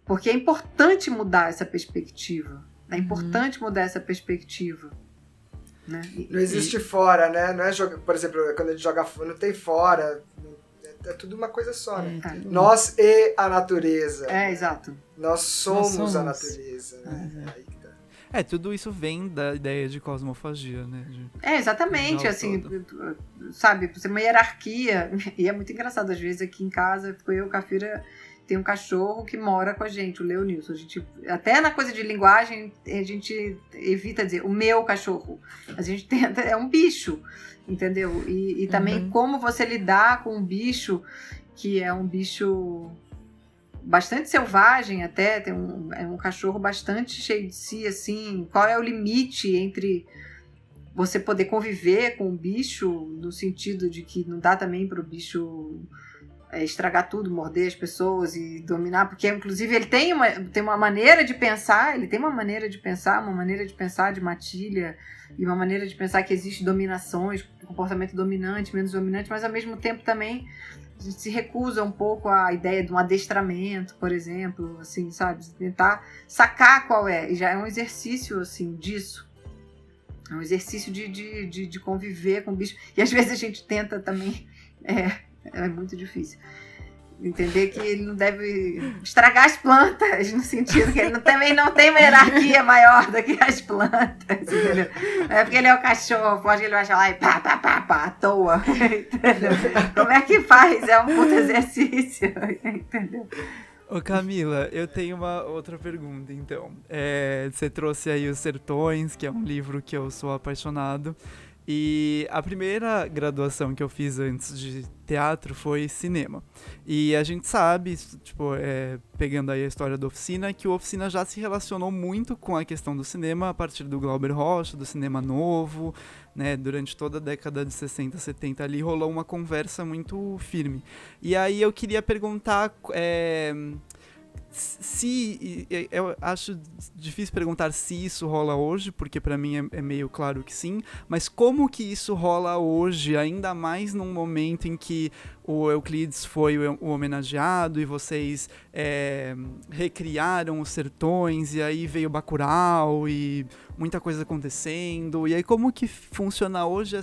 Porque é importante mudar essa perspectiva. É importante mudar essa perspectiva, né? Não existe fora, né? Não é jogar, por exemplo, quando a gente joga fora, não tem fora. É tudo uma coisa só, né? Nós e a natureza. Exato. Nós somos a natureza, né? Aí que tá. Tudo isso vem da ideia de cosmofagia, né? Exatamente, assim, sabe, você uma hierarquia, e é muito engraçado, às vezes aqui em casa, eu e o Cafira tem um cachorro que mora com a gente, o Leonilson, a gente, até na coisa de linguagem, a gente evita dizer o meu cachorro, a gente tenta, é um bicho, entendeu? E também como você lidar com um bicho, que é um bicho bastante selvagem até, é um cachorro bastante cheio de si, assim, qual é o limite entre você poder conviver com o bicho, no sentido de que não dá também para o bicho estragar tudo, morder as pessoas e dominar, porque inclusive ele tem uma maneira de pensar, uma maneira de pensar de matilha, e uma maneira de pensar que existe dominações, comportamento dominante, menos dominante, mas ao mesmo tempo também a gente se recusa um pouco à ideia de um adestramento, por exemplo, assim, sabe? Tentar sacar qual é, e já é um exercício, assim, disso. É um exercício de conviver com o bicho. E às vezes a gente tenta também, é muito difícil, entender que ele não deve estragar as plantas, no sentido que ele também não tem uma hierarquia maior do que as plantas, entendeu? É porque ele é o cachorro, pode que ele vai lá e pá, à toa, entendeu? Como é que faz? É um puto exercício, entendeu? Ô Camila, eu tenho uma outra pergunta, então. Você trouxe aí Os Sertões, que é um livro que eu sou apaixonado. E a primeira graduação que eu fiz antes de teatro foi cinema. E a gente sabe, tipo, pegando aí a história da Oficina, que o Oficina já se relacionou muito com a questão do cinema a partir do Glauber Rocha, do cinema novo, né? Durante toda a década de 60, 70 ali rolou uma conversa muito firme. E aí eu queria perguntar... eu acho difícil perguntar se isso rola hoje, porque pra mim é meio claro que sim, mas como que isso rola hoje, ainda mais num momento em que o Euclides foi o homenageado e vocês recriaram Os Sertões, e aí veio Bacurau e muita coisa acontecendo, e aí como que funciona hoje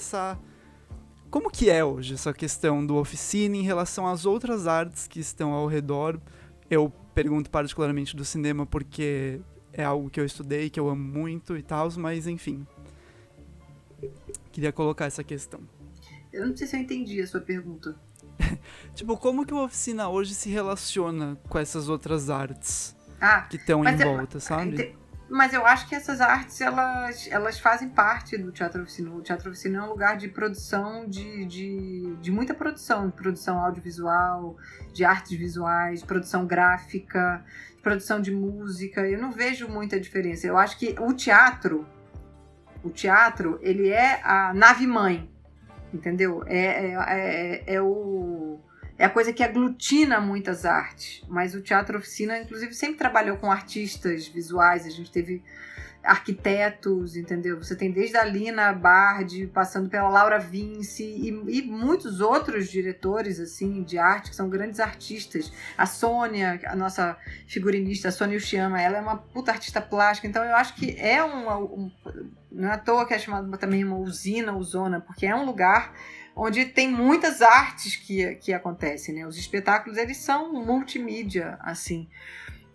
como que é hoje essa questão do Oficina em relação às outras artes que estão ao redor? Eu pergunto particularmente do cinema porque é algo que eu estudei, que eu amo muito e tal, mas enfim. Queria colocar essa questão. Eu não sei se eu entendi a sua pergunta. Tipo, como que a Oficina hoje se relaciona com essas outras artes que estão em volta, sabe? Mas eu acho que essas artes, elas fazem parte do Teatro Oficina. O Teatro Oficina é um lugar de produção, de muita produção. De produção audiovisual, de artes visuais, de produção gráfica, de produção de música. Eu não vejo muita diferença. Eu acho que o teatro, ele é a nave-mãe, entendeu? É a coisa que aglutina muitas artes, mas o Teatro Oficina, inclusive, sempre trabalhou com artistas visuais, a gente teve arquitetos, entendeu? Você tem desde a Lina Bardi, passando pela Laura Vinci e muitos outros diretores, assim, de arte, que são grandes artistas. A Sônia, a nossa figurinista, a Sônia Uchiyama, ela é uma puta artista plástica, então eu acho que não é à toa que é chamado também uma usina, porque é um lugar onde tem muitas artes que acontecem, né? Os espetáculos, eles são multimídia, assim.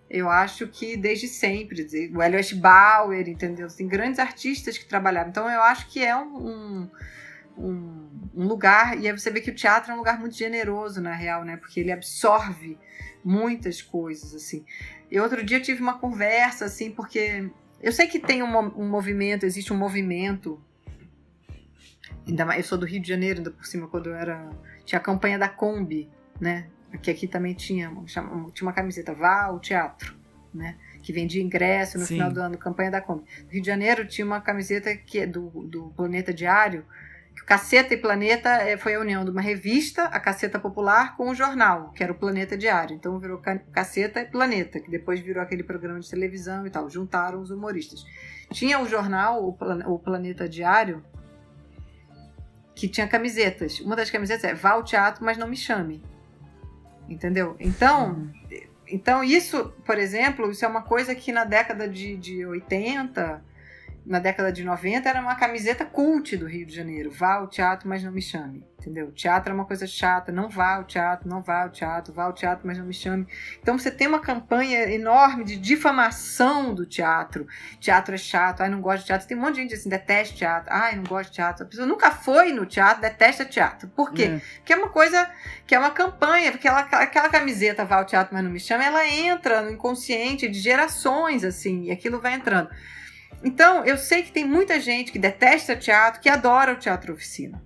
Eu acho que desde sempre, o Eliot Bauer, entendeu? Tem grandes artistas que trabalharam. Então eu acho que é um lugar, e aí você vê que o teatro é um lugar muito generoso, na real, né? Porque ele absorve muitas coisas, assim. E outro dia eu tive uma conversa, assim, porque eu sei que tem um movimento, existe um movimento. Ainda mais, eu sou do Rio de Janeiro, ainda por cima, quando tinha a campanha da Kombi, né? Que aqui também tinha uma camiseta, vá ao teatro, né? Que vendia ingresso no final do ano, campanha da Kombi. No Rio de Janeiro tinha uma camiseta que é do Planeta Diário, que o Caceta e Planeta foi a união de uma revista, a Caceta Popular, com o jornal, que era o Planeta Diário. Então virou Caceta e Planeta, que depois virou aquele programa de televisão e tal. Juntaram os humoristas. Tinha o jornal, o Planeta Diário, que tinha camisetas. Uma das camisetas é vá ao teatro, mas não me chame. Entendeu? Então isso, por exemplo, isso é uma coisa que na década de 80, na década de 90, era uma camiseta cult do Rio de Janeiro. Vá ao teatro, mas não me chame. Entendeu? Teatro é uma coisa chata. Não vá ao teatro, não vá ao teatro. Vá ao teatro, mas não me chame. Então você tem uma campanha enorme de difamação do teatro. Teatro é chato. Ai, não gosto de teatro. Tem um monte de gente assim, detesta teatro. Ai, não gosto de teatro. A pessoa nunca foi no teatro, detesta teatro. Por quê? Porque é uma coisa, que é uma campanha. Porque aquela camiseta vá ao teatro, mas não me chame, ela entra no inconsciente de gerações, assim. E aquilo vai entrando. Então, eu sei que tem muita gente que detesta teatro, que adora o Teatro Oficina.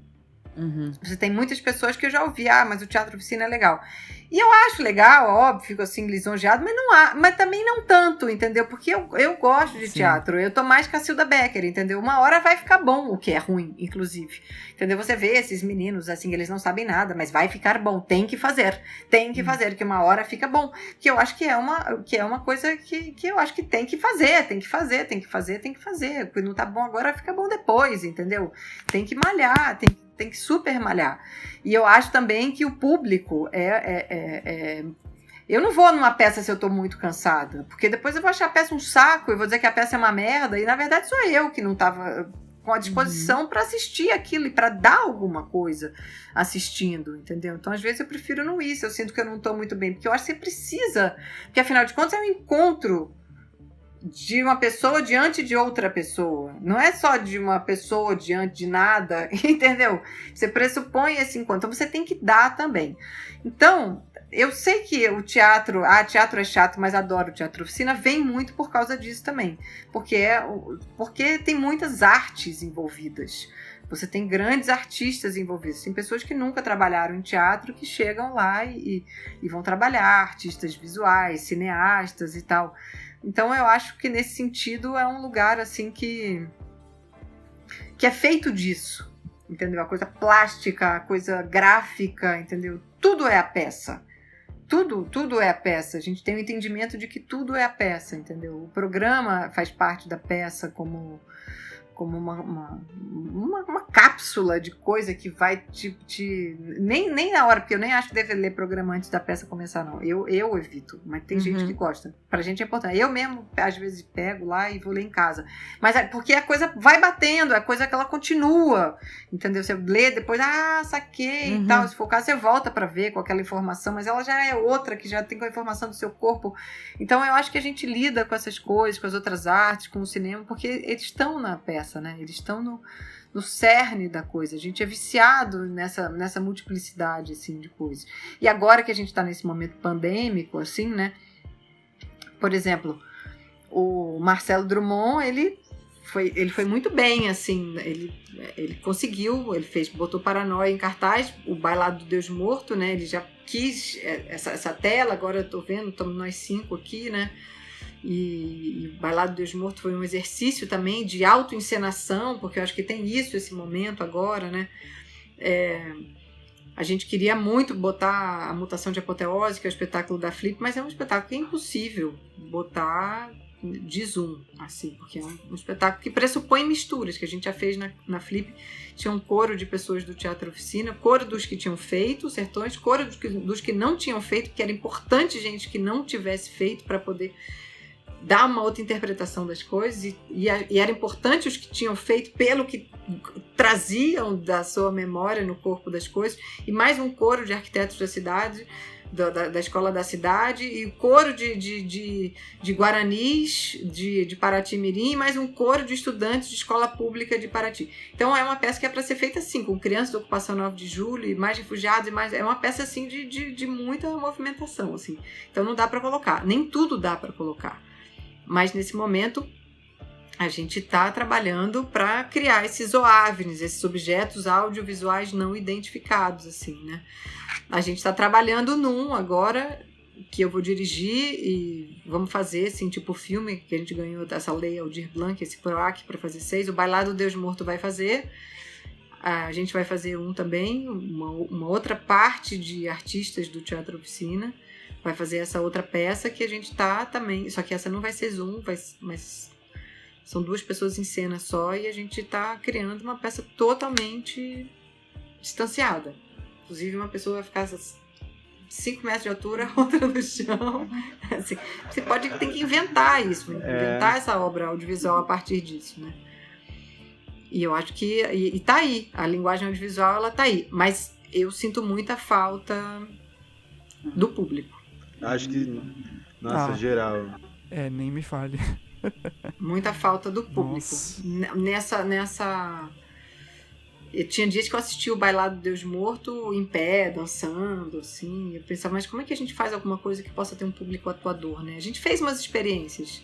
Você tem muitas pessoas que eu já ouvi, mas o Teatro Oficina é legal. E eu acho legal, óbvio, fico assim lisonjeado, mas também não tanto, entendeu? Porque eu gosto de teatro, eu tô mais Cacilda Becker, entendeu? Uma hora vai ficar bom, o que é ruim, inclusive. Entendeu? Você vê esses meninos, assim, eles não sabem nada, mas vai ficar bom, tem que fazer, que uma hora fica bom. Que eu acho que é uma coisa que eu acho que tem que fazer. Não tá bom agora, fica bom depois, entendeu? Tem que malhar, tem que super malhar. E eu acho também que o público eu não vou numa peça se eu tô muito cansada, porque depois eu vou achar a peça um saco e vou dizer que a peça é uma merda, e na verdade sou eu que não tava com a disposição para assistir aquilo e para dar alguma coisa assistindo, entendeu? Então às vezes eu prefiro não ir, se eu sinto que eu não tô muito bem, porque eu acho que você precisa, porque afinal de contas é um encontro de uma pessoa diante de outra pessoa. Não é só de uma pessoa diante de nada, entendeu? Você pressupõe esse encontro. Então você tem que dar também. Então, eu sei que o teatro é chato, mas adoro o Teatro Oficina, vem muito por causa disso também. Porque tem muitas artes envolvidas. Você tem grandes artistas envolvidos. Tem pessoas que nunca trabalharam em teatro que chegam lá e vão trabalhar, artistas visuais, cineastas e tal. Então eu acho que nesse sentido é um lugar assim que é feito disso, entendeu? A coisa plástica, a coisa gráfica, entendeu? Tudo é a peça. Tudo é a peça. A gente tem o entendimento de que tudo é a peça, entendeu? O programa faz parte da peça como uma cápsula de coisa que vai nem na hora, porque eu nem acho que deve ler programa antes da peça começar, não. Eu evito, mas tem gente que gosta. Pra gente é importante. Eu mesmo, às vezes, pego lá e vou ler em casa. Mas porque a coisa vai batendo, a coisa que ela continua, entendeu? Você lê, depois, saquei e tal. Se for o caso, você volta pra ver com aquela informação, mas ela já é outra, que já tem com a informação do seu corpo. Então, eu acho que a gente lida com essas coisas, com as outras artes, com o cinema, porque eles estão na peça. Né? Eles estão no cerne da coisa. A gente é viciado nessa multiplicidade assim, de coisas. E agora que a gente está nesse momento pandêmico, assim, né? Por exemplo, o Marcelo Drummond, ele foi muito bem, assim, ele conseguiu, botou Paranoia em cartaz, o Bailado do Deus Morto, né? Ele já quis essa tela, agora eu tô vendo, estamos nós 5 aqui, né? E o Bailado do Deus Morto foi um exercício também de autoencenação, porque eu acho que tem esse momento agora, né? A gente queria muito botar a Mutação de Apoteose, que é o espetáculo da Flip, mas é um espetáculo que é impossível botar de Zoom, assim, porque é um espetáculo que pressupõe misturas, que a gente já fez na Flip. Tinha um coro de pessoas do Teatro Oficina, coro dos que tinham feito Sertões, coro dos que não tinham feito, que era importante gente que não tivesse feito para poder dar uma outra interpretação das coisas, e era importante os que tinham feito pelo que traziam da sua memória no corpo das coisas, e mais um coro de arquitetos da cidade, da escola da cidade, e o coro de guaranis de Paraty-Mirim, e mais um coro de estudantes de escola pública de Paraty. Então é uma peça que é para ser feita assim, com crianças da ocupação 9 de julho, e mais refugiados, é uma peça assim de muita movimentação, assim. Então não dá para colocar, nem tudo dá para colocar. Mas nesse momento a gente está trabalhando para criar esses OAVNs, esses objetos audiovisuais não identificados, assim, né? A gente está trabalhando num agora que eu vou dirigir e vamos fazer, assim, tipo filme, que a gente ganhou essa lei Aldir Blanc, esse PROAC para fazer 6. O Bailado do Deus Morto vai fazer. A gente vai fazer um também, uma outra parte de artistas do Teatro Oficina. Vai fazer essa outra peça que a gente tá também, só que essa não vai ser Zoom, mas são 2 pessoas em cena só, e a gente tá criando uma peça totalmente distanciada. Inclusive uma pessoa vai ficar 5 metros de altura, outra no chão. Assim, você tem que inventar isso, inventar essa obra audiovisual a partir disso, né? E eu acho que e tá aí, a linguagem audiovisual ela tá aí, mas eu sinto muita falta do público. Acho que, geral. Nem me fale. Muita falta do público. Nessa... Eu tinha dias que eu assistia o Bailado do Deus Morto em pé, dançando, assim. Eu pensava, mas como é que a gente faz alguma coisa que possa ter um público atuador, né? A gente fez umas experiências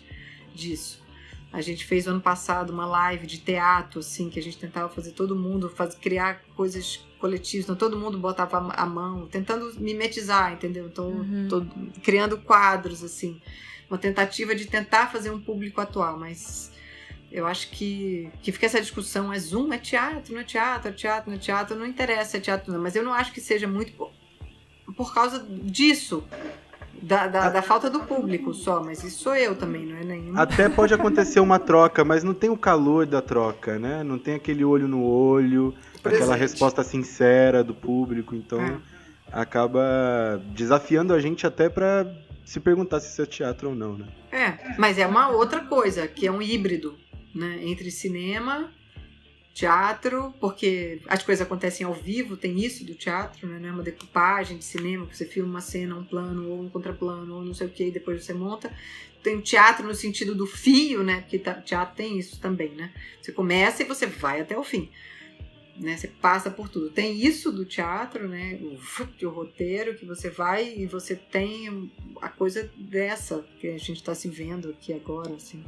disso. A gente fez ano passado uma live de teatro, assim, que a gente tentava fazer todo mundo, criar coisas coletivas, então todo mundo botava a mão, tentando mimetizar, entendeu? Então, criando quadros, assim, uma tentativa de tentar fazer um público atual, mas eu acho que fica essa discussão, é Zoom, é teatro, não é teatro, é teatro, não é teatro, não interessa, é teatro não, mas eu não acho que seja muito por causa disso, da falta do público só, mas isso sou eu também, não é nenhum. Até pode acontecer uma troca, mas não tem o calor da troca, né? Não tem aquele olho no olho, aquela resposta sincera do público, então acaba desafiando a gente até pra se perguntar se isso é teatro ou não, né? Mas é uma outra coisa, que é um híbrido, né? Entre cinema, teatro, porque as coisas acontecem ao vivo, tem isso do teatro, né? Não é uma decupagem de cinema, que você filma uma cena, um plano, ou um contraplano, ou não sei o que, e depois você monta. Tem o teatro no sentido do fio, né? Porque teatro tem isso também, né? Você começa e você vai até o fim, né? Você passa por tudo. Tem isso do teatro, né? O roteiro que você vai e você tem a coisa dessa que a gente está se vendo aqui agora, assim.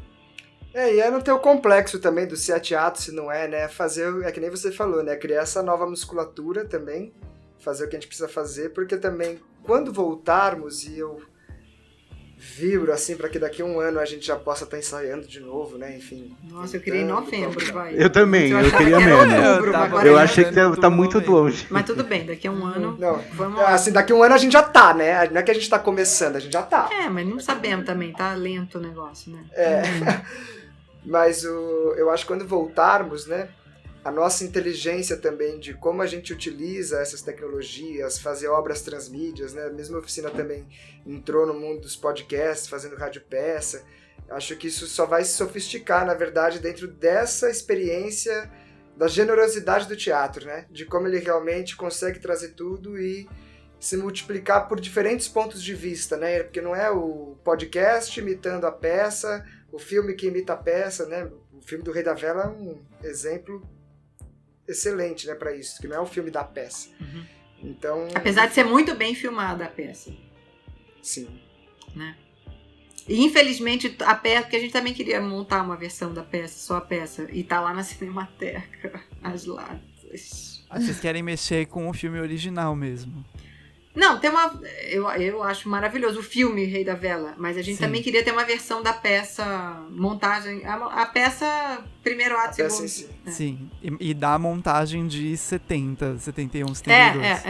E aí não tem o complexo também do se é teatro, se não é, né? Fazer, é que nem você falou, né? Criar essa nova musculatura também, fazer o que a gente precisa fazer, porque também, quando voltarmos, e eu vibro, assim, para que daqui a um ano a gente já possa estar ensaiando de novo, né? Enfim. Nossa, eu queria em novembro, vai. Eu também, eu queria menos. Eu achei que tá muito longe. Mas tudo bem, daqui a um ano... Não, vamos assim, daqui a um ano a gente já tá, né? Não é que a gente tá começando, a gente já tá. Mas não sabemos também, tá lento o negócio, né? Mas eu acho que quando voltarmos, né, a nossa inteligência também de como a gente utiliza essas tecnologias, fazer obras transmídias, né, a mesma oficina também entrou no mundo dos podcasts, fazendo rádio peça, acho que isso só vai se sofisticar, na verdade, dentro dessa experiência da generosidade do teatro, né, de como ele realmente consegue trazer tudo e se multiplicar por diferentes pontos de vista, né, porque não é o podcast imitando a peça, o filme que imita a peça, né? O filme do Rei da Vela é um exemplo excelente, né, para isso, que não é o filme da peça. Então, apesar de ser muito bem filmada a peça. Sim. Né? E infelizmente a peça, porque a gente também queria montar uma versão da peça, só a peça, e tá lá na Cinemateca, as latas. Vocês querem mexer com o filme original mesmo? Não, tem uma... Eu acho maravilhoso o filme Rei da Vela, mas a gente também queria ter uma versão da peça, montagem... A peça, primeiro ato, segundo... Si. Sim, e da montagem de 70, 71, 72.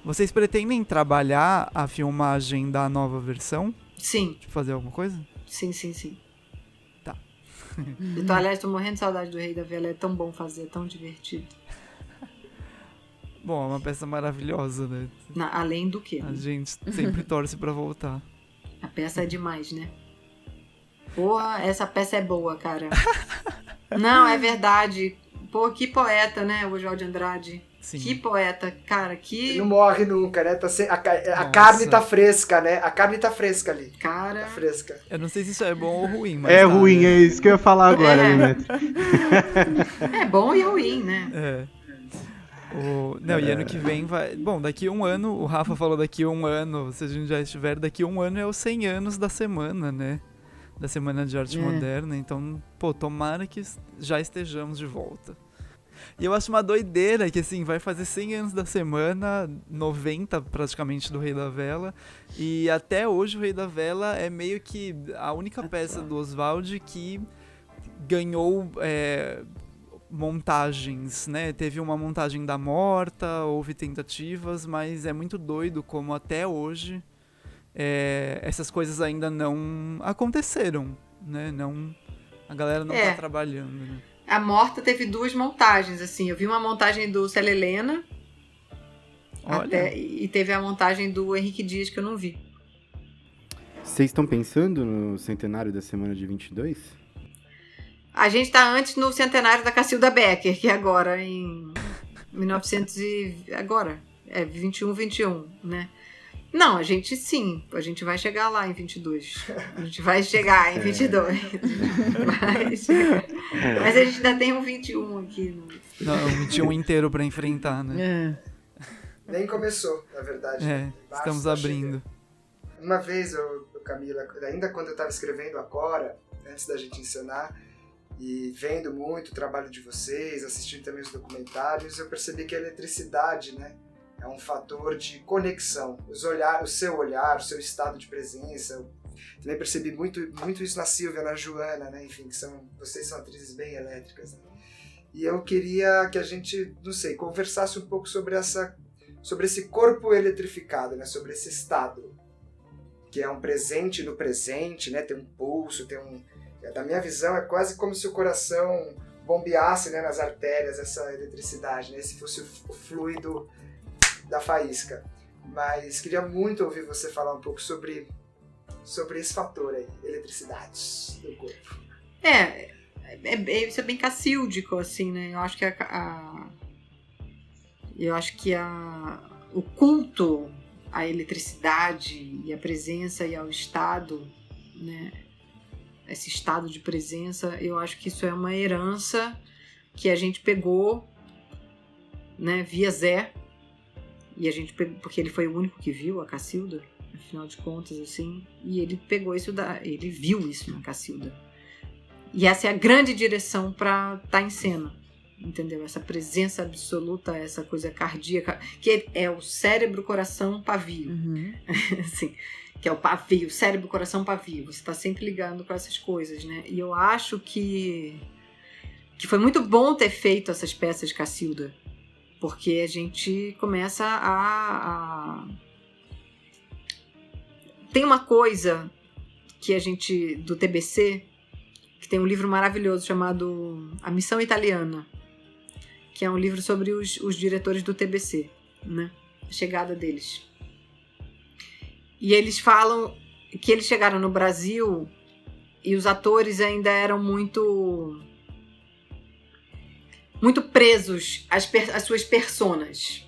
Vocês pretendem trabalhar a filmagem da nova versão? Sim. Tipo, fazer alguma coisa? Sim. Tá. Aliás, tô morrendo de saudade do Rei da Vela, é tão bom fazer, é tão divertido. Bom, é uma peça maravilhosa, né? Além do que? A gente sempre torce pra voltar. A peça é demais, né? Porra, essa peça é boa, cara. Não, é verdade. Pô, que poeta, né, o Jorge Andrade. Sim. Que poeta, cara, que... Ele não morre nunca, né? A carne tá fresca, né? A carne tá fresca ali. Cara... Tá fresca. Eu não sei se isso é bom ou ruim, mas... É ruim, né? É isso que eu ia falar agora, né? É bom e ruim, né? Não, e ano que vem vai... Bom, daqui a um ano, o Rafa falou daqui a um ano, se a gente já estiver, daqui a um ano é os 100 anos da semana, né? Da Semana de Arte Moderna, então, pô, tomara que já estejamos de volta. E eu acho uma doideira que, assim, vai fazer 100 anos da semana, 90 praticamente do Rei da Vela, e até hoje o Rei da Vela é meio que a única peça do Oswald que ganhou... montagens, né? Teve uma montagem da Morta, houve tentativas, mas é muito doido como até hoje essas coisas ainda não aconteceram, né? A galera não tá trabalhando, né? A Morta teve 2 montagens, assim. Eu vi uma montagem do Célia Helena e teve a montagem do Henrique Dias, que eu não vi. Vocês estão pensando no centenário da semana de 22? A gente tá antes no centenário da Cacilda Becker, que é agora em 1900 agora, 21, né? Não, a gente vai chegar lá em 22. A gente vai chegar em 22. Mas a gente ainda tem um 21 aqui. Não, um 21 inteiro pra enfrentar, né? Nem começou, na verdade. Estamos abrindo. Uma vez eu Camila, ainda quando eu estava escrevendo a Cora, antes da gente encenar, e vendo muito o trabalho de vocês, assistindo também os documentários, eu percebi que a eletricidade, né, é um fator de conexão. O seu olhar, o seu estado de presença. Eu também percebi muito isso na Silvia, na Joana, né, enfim, vocês são atrizes bem elétricas, né? E eu queria que a gente, não sei, conversasse um pouco sobre esse corpo eletrificado, né? Sobre esse estado, que é um presente no presente, né? Tem um pulso, da minha visão, é quase como se o coração bombeasse, né, nas artérias essa eletricidade, né? Se fosse o fluido da faísca. Mas queria muito ouvir você falar um pouco sobre esse fator aí, eletricidade do corpo. Isso é bem cacíldico, assim, né? Eu acho que o culto à eletricidade e à presença e ao estado, né? Esse estado de presença, eu acho que isso é uma herança que a gente pegou, né? Via Zé, e a gente pegou, porque ele foi o único que viu a Cacilda, afinal de contas, assim, e ele pegou ele viu isso na Cacilda. E essa é a grande direção para estar em cena, entendeu? Essa presença absoluta, essa coisa cardíaca, que é o cérebro-coração-pavio. Assim, que é o pavio, cérebro-coração-pavio. Você está sempre ligando com essas coisas, né? E eu acho que foi muito bom ter feito essas peças de Cacilda, porque a gente começa Tem uma coisa que do TBC, que tem um livro maravilhoso chamado A Missão Italiana, que é um livro sobre os diretores do TBC, né? A chegada deles. E eles falam que eles chegaram no Brasil e os atores ainda eram muito presos às suas personas,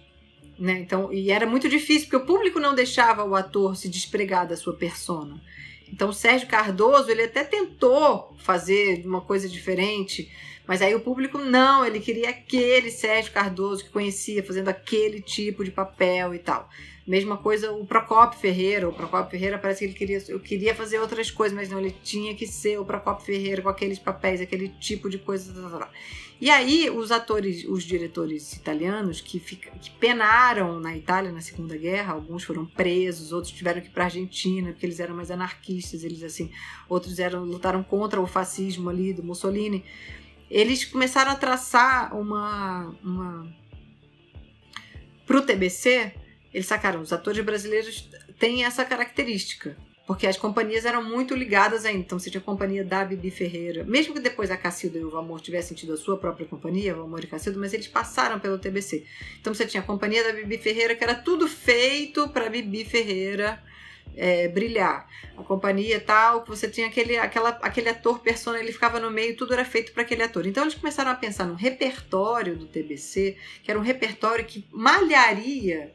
né? Então, e era muito difícil, porque o público não deixava o ator se despregar da sua persona. Então o Sérgio Cardoso, ele até tentou fazer uma coisa diferente, mas aí o público não, ele queria aquele Sérgio Cardoso que conhecia, fazendo aquele tipo de papel e tal. Mesma coisa o Procópio Ferreira parece que eu queria fazer outras coisas, mas não, ele tinha que ser o Procópio Ferreira com aqueles papéis, aquele tipo de coisa. E aí os atores, os diretores italianos que penaram na Itália na Segunda Guerra, alguns foram presos, outros tiveram que ir para a Argentina porque eles eram mais anarquistas, outros lutaram contra o fascismo ali do Mussolini. Eles começaram a traçar pro TBC, eles sacaram, os atores brasileiros têm essa característica, porque as companhias eram muito ligadas ainda. Então você tinha a companhia da Bibi Ferreira, mesmo que depois a Cacilda e o Valmor tivessem tido a sua própria companhia, Valmor e Cacilda, mas eles passaram pelo TBC. Então você tinha a companhia da Bibi Ferreira, que era tudo feito para Bibi Ferreira brilhar. A companhia tal, que você tinha aquele ator persona, ele ficava no meio, tudo era feito para aquele ator. Então eles começaram a pensar no repertório do TBC, que era um repertório que malharia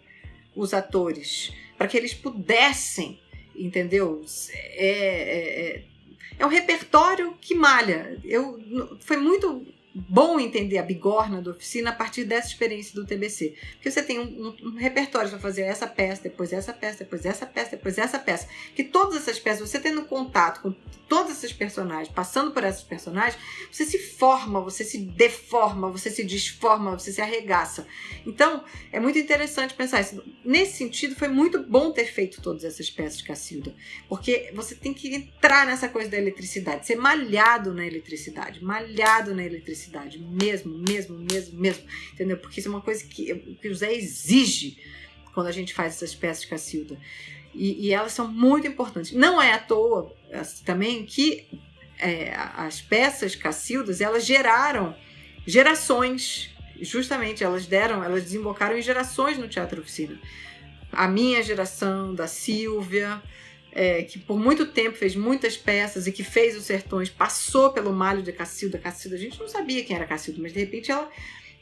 os atores, para que eles pudessem, entendeu? É um repertório que malha. Foi muito bom entender a bigorna da oficina a partir dessa experiência do TBC. Porque você tem um repertório para fazer essa peça, depois essa peça, depois essa peça, depois essa peça. Que todas essas peças, você tendo contato com todos esses personagens, passando por esses personagens, você se forma, você se deforma, você se desforma, você se arregaça. Então, é muito interessante pensar isso. Nesse sentido, foi muito bom ter feito todas essas peças de Cacilda. Porque você tem que entrar nessa coisa da eletricidade, ser malhado na eletricidade, mesmo, entendeu? Porque isso é uma coisa que o Zé exige quando a gente faz essas peças de Cacilda. E elas são muito importantes. Não é à toa também que as peças Cacildas, elas geraram gerações, justamente, elas desembocaram em gerações no Teatro Oficina. A minha geração, da Silvia, que por muito tempo fez muitas peças e que fez Os Sertões, passou pelo malho de Cacilda. Cacilda, a gente não sabia quem era Cacilda, mas de repente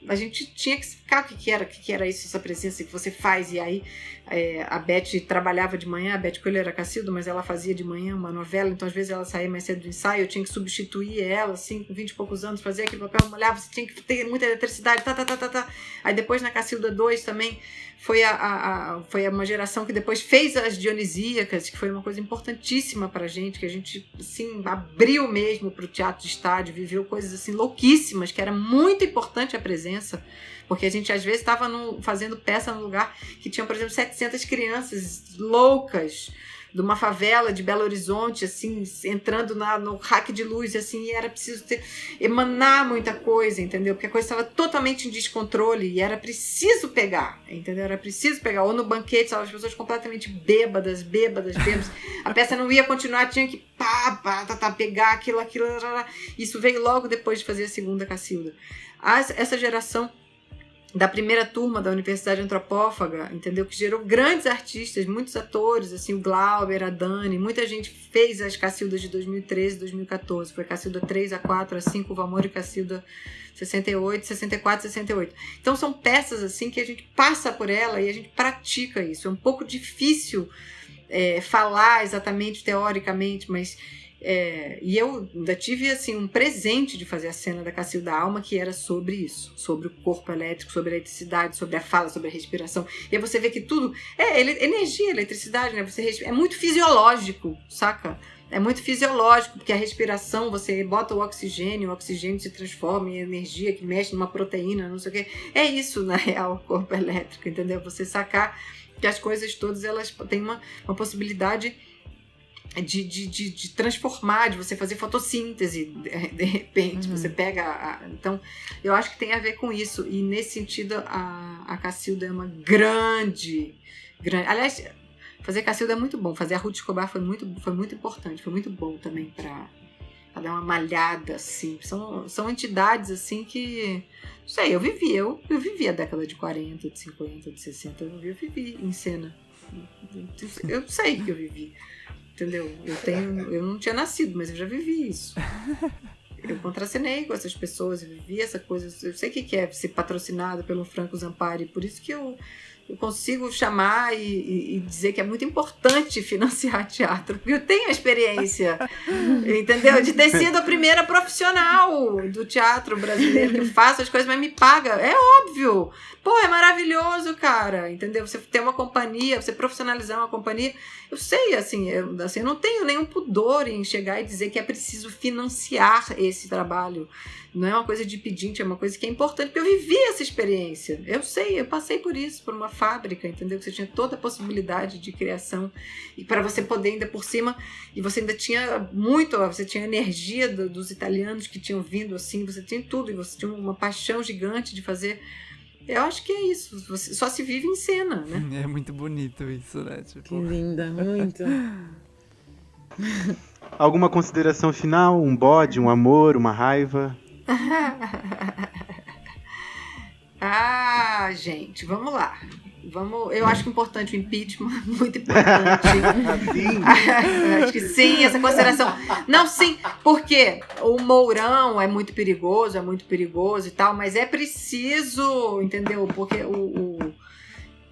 a gente tinha que explicar o que era isso, essa presença que você faz. E aí a Beth trabalhava de manhã, a Beth Coelho era Cacilda, mas ela fazia de manhã uma novela, então às vezes ela saía mais cedo do ensaio, eu tinha que substituir ela, assim, com 20 e poucos anos, fazer aquele papel molhar, você tinha que ter muita eletricidade, Aí depois na Cacilda 2 também foi uma geração que depois fez as Dionisíacas, que foi uma coisa importantíssima pra gente, que a gente, assim, abriu mesmo pro teatro de estádio, viveu coisas, assim, louquíssimas, que era muito importante a presença, porque a gente, às vezes, estava fazendo peça num lugar que tinha, por exemplo, 700 crianças loucas, de uma favela de Belo Horizonte, assim, entrando no rack de luz, assim, e era preciso emanar muita coisa, entendeu? Porque a coisa estava totalmente em descontrole e era preciso pegar, entendeu? Era preciso pegar. Ou no banquete, as pessoas completamente bêbadas. A peça não ia continuar, tinha que pegar aquilo. Isso veio logo depois de fazer a segunda Cacilda. Essa geração da primeira turma da Universidade Antropófaga, entendeu? Que gerou grandes artistas, muitos atores, assim, o Glauber, a Dani, muita gente fez as Cacildas de 2013, 2014, foi Cacilda 3, a 4, a 5, o Valmor e Cacilda 68, 64, 68. Então são peças, assim, que a gente passa por ela e a gente pratica isso. É um pouco difícil falar exatamente, teoricamente, mas... e eu ainda tive assim, um presente de fazer a cena da Cacilda Alma, que era sobre isso, sobre o corpo elétrico, sobre a eletricidade, sobre a fala, sobre a respiração. E aí você vê que tudo energia, eletricidade, né? É muito fisiológico, saca? É muito fisiológico, porque a respiração, você bota o oxigênio se transforma em energia que mexe numa proteína, não sei o quê. É isso, na real, o corpo elétrico, entendeu? Você sacar que as coisas todas, elas têm uma possibilidade de transformar, de você fazer fotossíntese, de repente, você pega... Então, eu acho que tem a ver com isso, e nesse sentido, a Cacilda é uma grande... Aliás, fazer Cacilda é muito bom, fazer a Ruth Escobar foi muito importante, foi muito bom também para dar uma malhada, assim. São entidades, assim, que... Não sei, eu vivi a década de 40, de 50, de 60, eu vivi em cena. Eu sei que eu vivi. Entendeu? Eu não tinha nascido, mas eu já vivi isso. Eu contracenei com essas pessoas, eu vivi essa coisa. Eu sei o que é ser patrocinado pelo Franco Zampari, por isso que eu consigo chamar e dizer que é muito importante financiar teatro, porque eu tenho a experiência, entendeu? De ter sido a primeira profissional do teatro brasileiro que faço as coisas, mas me paga. É óbvio! Pô, é maravilhoso, cara, entendeu? Você ter uma companhia, você profissionalizar uma companhia. Eu sei, assim, eu não tenho nenhum pudor em chegar e dizer que é preciso financiar esse trabalho. Não é uma coisa de pedinte, é uma coisa que é importante, porque eu vivi essa experiência. Eu sei, eu passei por isso, por uma fábrica, entendeu? Que você tinha toda a possibilidade de criação, e para você poder ainda por cima, e você ainda tinha você tinha a energia dos italianos que tinham vindo, assim, você tinha tudo, e você tinha uma paixão gigante de fazer. Eu acho que é isso, você só se vive em cena, né? É muito bonito isso, né? Tipo... Que linda, muito. Alguma consideração final? Um bode, um amor, uma raiva? Gente, vamos lá. Eu acho que é importante o impeachment, muito importante. Acho que sim, essa consideração. Não, sim, porque o Mourão é muito perigoso e tal, mas é preciso, entendeu? Porque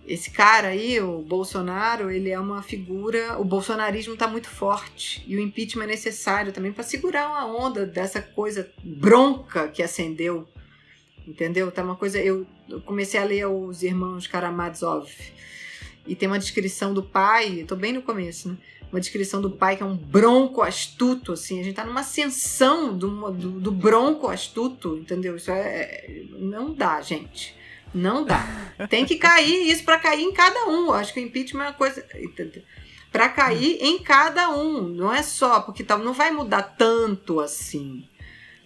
esse cara aí, o Bolsonaro, ele é uma figura... O bolsonarismo está muito forte. E o impeachment é necessário também para segurar uma onda dessa coisa bronca que acendeu. Entendeu? Tá uma coisa... Eu comecei a ler os irmãos Karamazov. E tem uma descrição do pai... Estou bem no começo, né? Uma descrição do pai que é um bronco astuto, assim. A gente tá numa ascensão do bronco astuto, entendeu? Isso não dá, gente. Não dá. Tem que cair isso para cair em cada um. Eu acho que o impeachment é uma coisa... Para cair em cada um. Não é só... Porque não vai mudar tanto assim.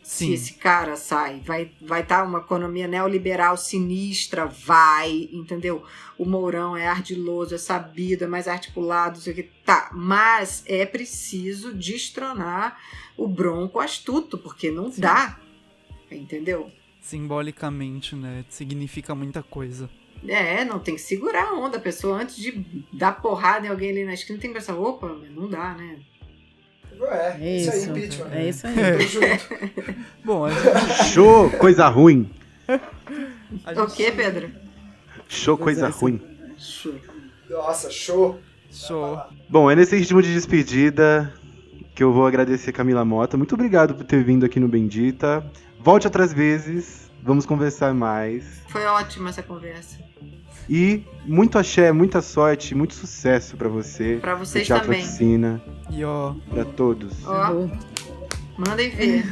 Sim. Se esse cara sai. Vai estar uma economia neoliberal sinistra. Vai, entendeu? O Mourão é ardiloso, é sabido, é mais articulado. Sei o que. Tá. Mas é preciso destronar o bronco astuto. Porque não Sim. dá. Entendeu? Simbolicamente, né? Significa muita coisa. Não tem que segurar a onda. A pessoa, antes de dar porrada em alguém ali na esquina, tem que pensar, opa, mas não dá, né? Isso aí, impeachment. É isso aí. Bom, Show, coisa ruim. O que, Pedro? Show, coisa ruim. Nossa, show. Show. Bom, é nesse ritmo de despedida que eu vou agradecer Camila Mota. Muito obrigado por ter vindo aqui no Bendita. Volte outras vezes, vamos conversar mais. Foi ótima essa conversa. E muito axé, muita sorte, muito sucesso pra você. Pra vocês pro Teatro também. Oficina, E ó, pra todos. Ó, mandem ver.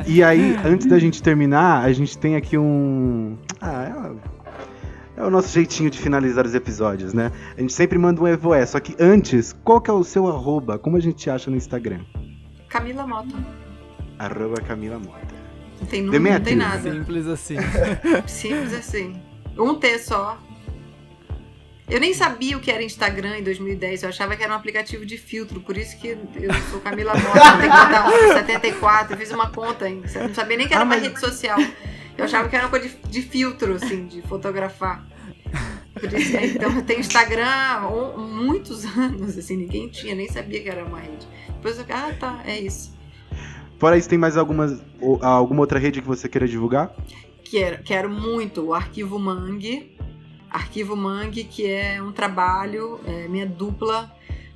E aí, antes da gente terminar, a gente tem aqui é o nosso jeitinho de finalizar os episódios, né? A gente sempre manda um evoé, só que antes, qual que é o seu arroba? Como a gente acha no Instagram? Camila Mota. @Camila Mota. Não tem número, não tem Demetrio. nada. simples assim. Simples assim. Um T só. Eu nem sabia o que era Instagram em 2010. Eu achava que era um aplicativo de filtro. Por isso que eu sou Camila Mota. Tem que botar 74. Eu fiz uma conta ainda. Eu não sabia nem que era uma rede social. Eu achava que era uma coisa de filtro, assim, de fotografar. Por isso, então eu tenho Instagram há muitos anos, assim, ninguém tinha, nem sabia que era uma rede. Depois eu tá, é isso. Fora isso, tem mais alguma outra rede que você queira divulgar? Quero muito o Arquivo Mangue. Arquivo Mangue, que é um trabalho, minha dupla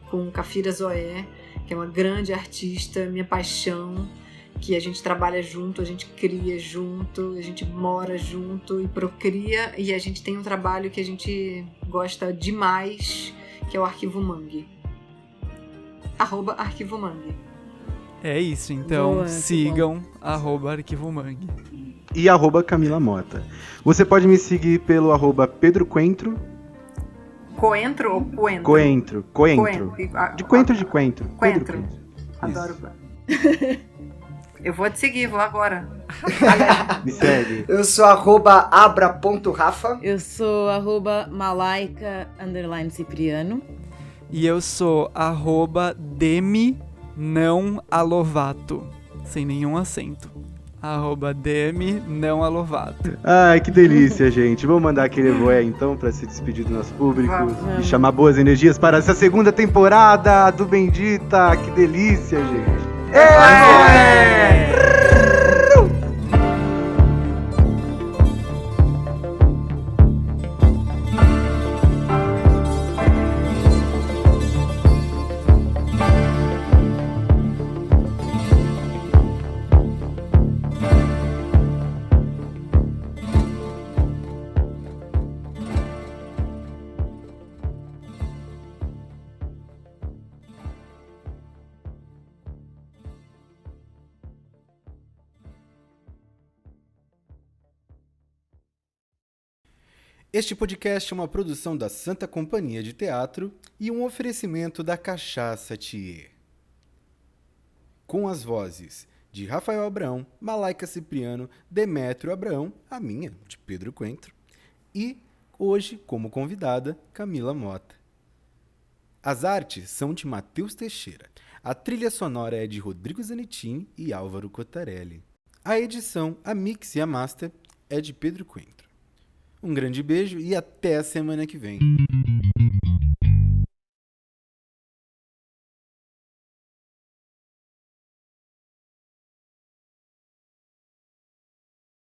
com Cafira Zoé, que é uma grande artista, minha paixão, que a gente trabalha junto, a gente cria junto, a gente mora junto e procria, e a gente tem um trabalho que a gente gosta demais, que é o Arquivo Mangue. @Arquivo Mangue. É isso, então Boa, sigam @arquivomangue. E @Camila Mota. Você pode me seguir pelo @Pedro Coentro. Coentro ou Coentro? Coentro. De Coentro de Coentro. Pedro Coentro. Coentro. Adoro. Eu vou te seguir, vou agora. Me segue. Eu sou @abra.rafa. Eu sou @malaica_cipriano. E eu sou @Demi não alovato, sem nenhum acento. @Demi não alovato. Ai, que delícia, gente. Vamos mandar aquele voé então pra se despedir do nosso público e chamar boas energias para essa segunda temporada do Bendita. Que delícia, gente. Este podcast é uma produção da Santa Companhia de Teatro e um oferecimento da Cachaça Thier. Com as vozes de Rafael Abrão, Malaica Cipriano, Demétrio Abrão, a minha, de Pedro Coentro, e, hoje, como convidada, Camila Mota. As artes são de Matheus Teixeira. A trilha sonora é de Rodrigo Zanettini e Álvaro Cottarelli. A edição, a mix e a master é de Pedro Coentro. Um grande beijo e até a semana que vem.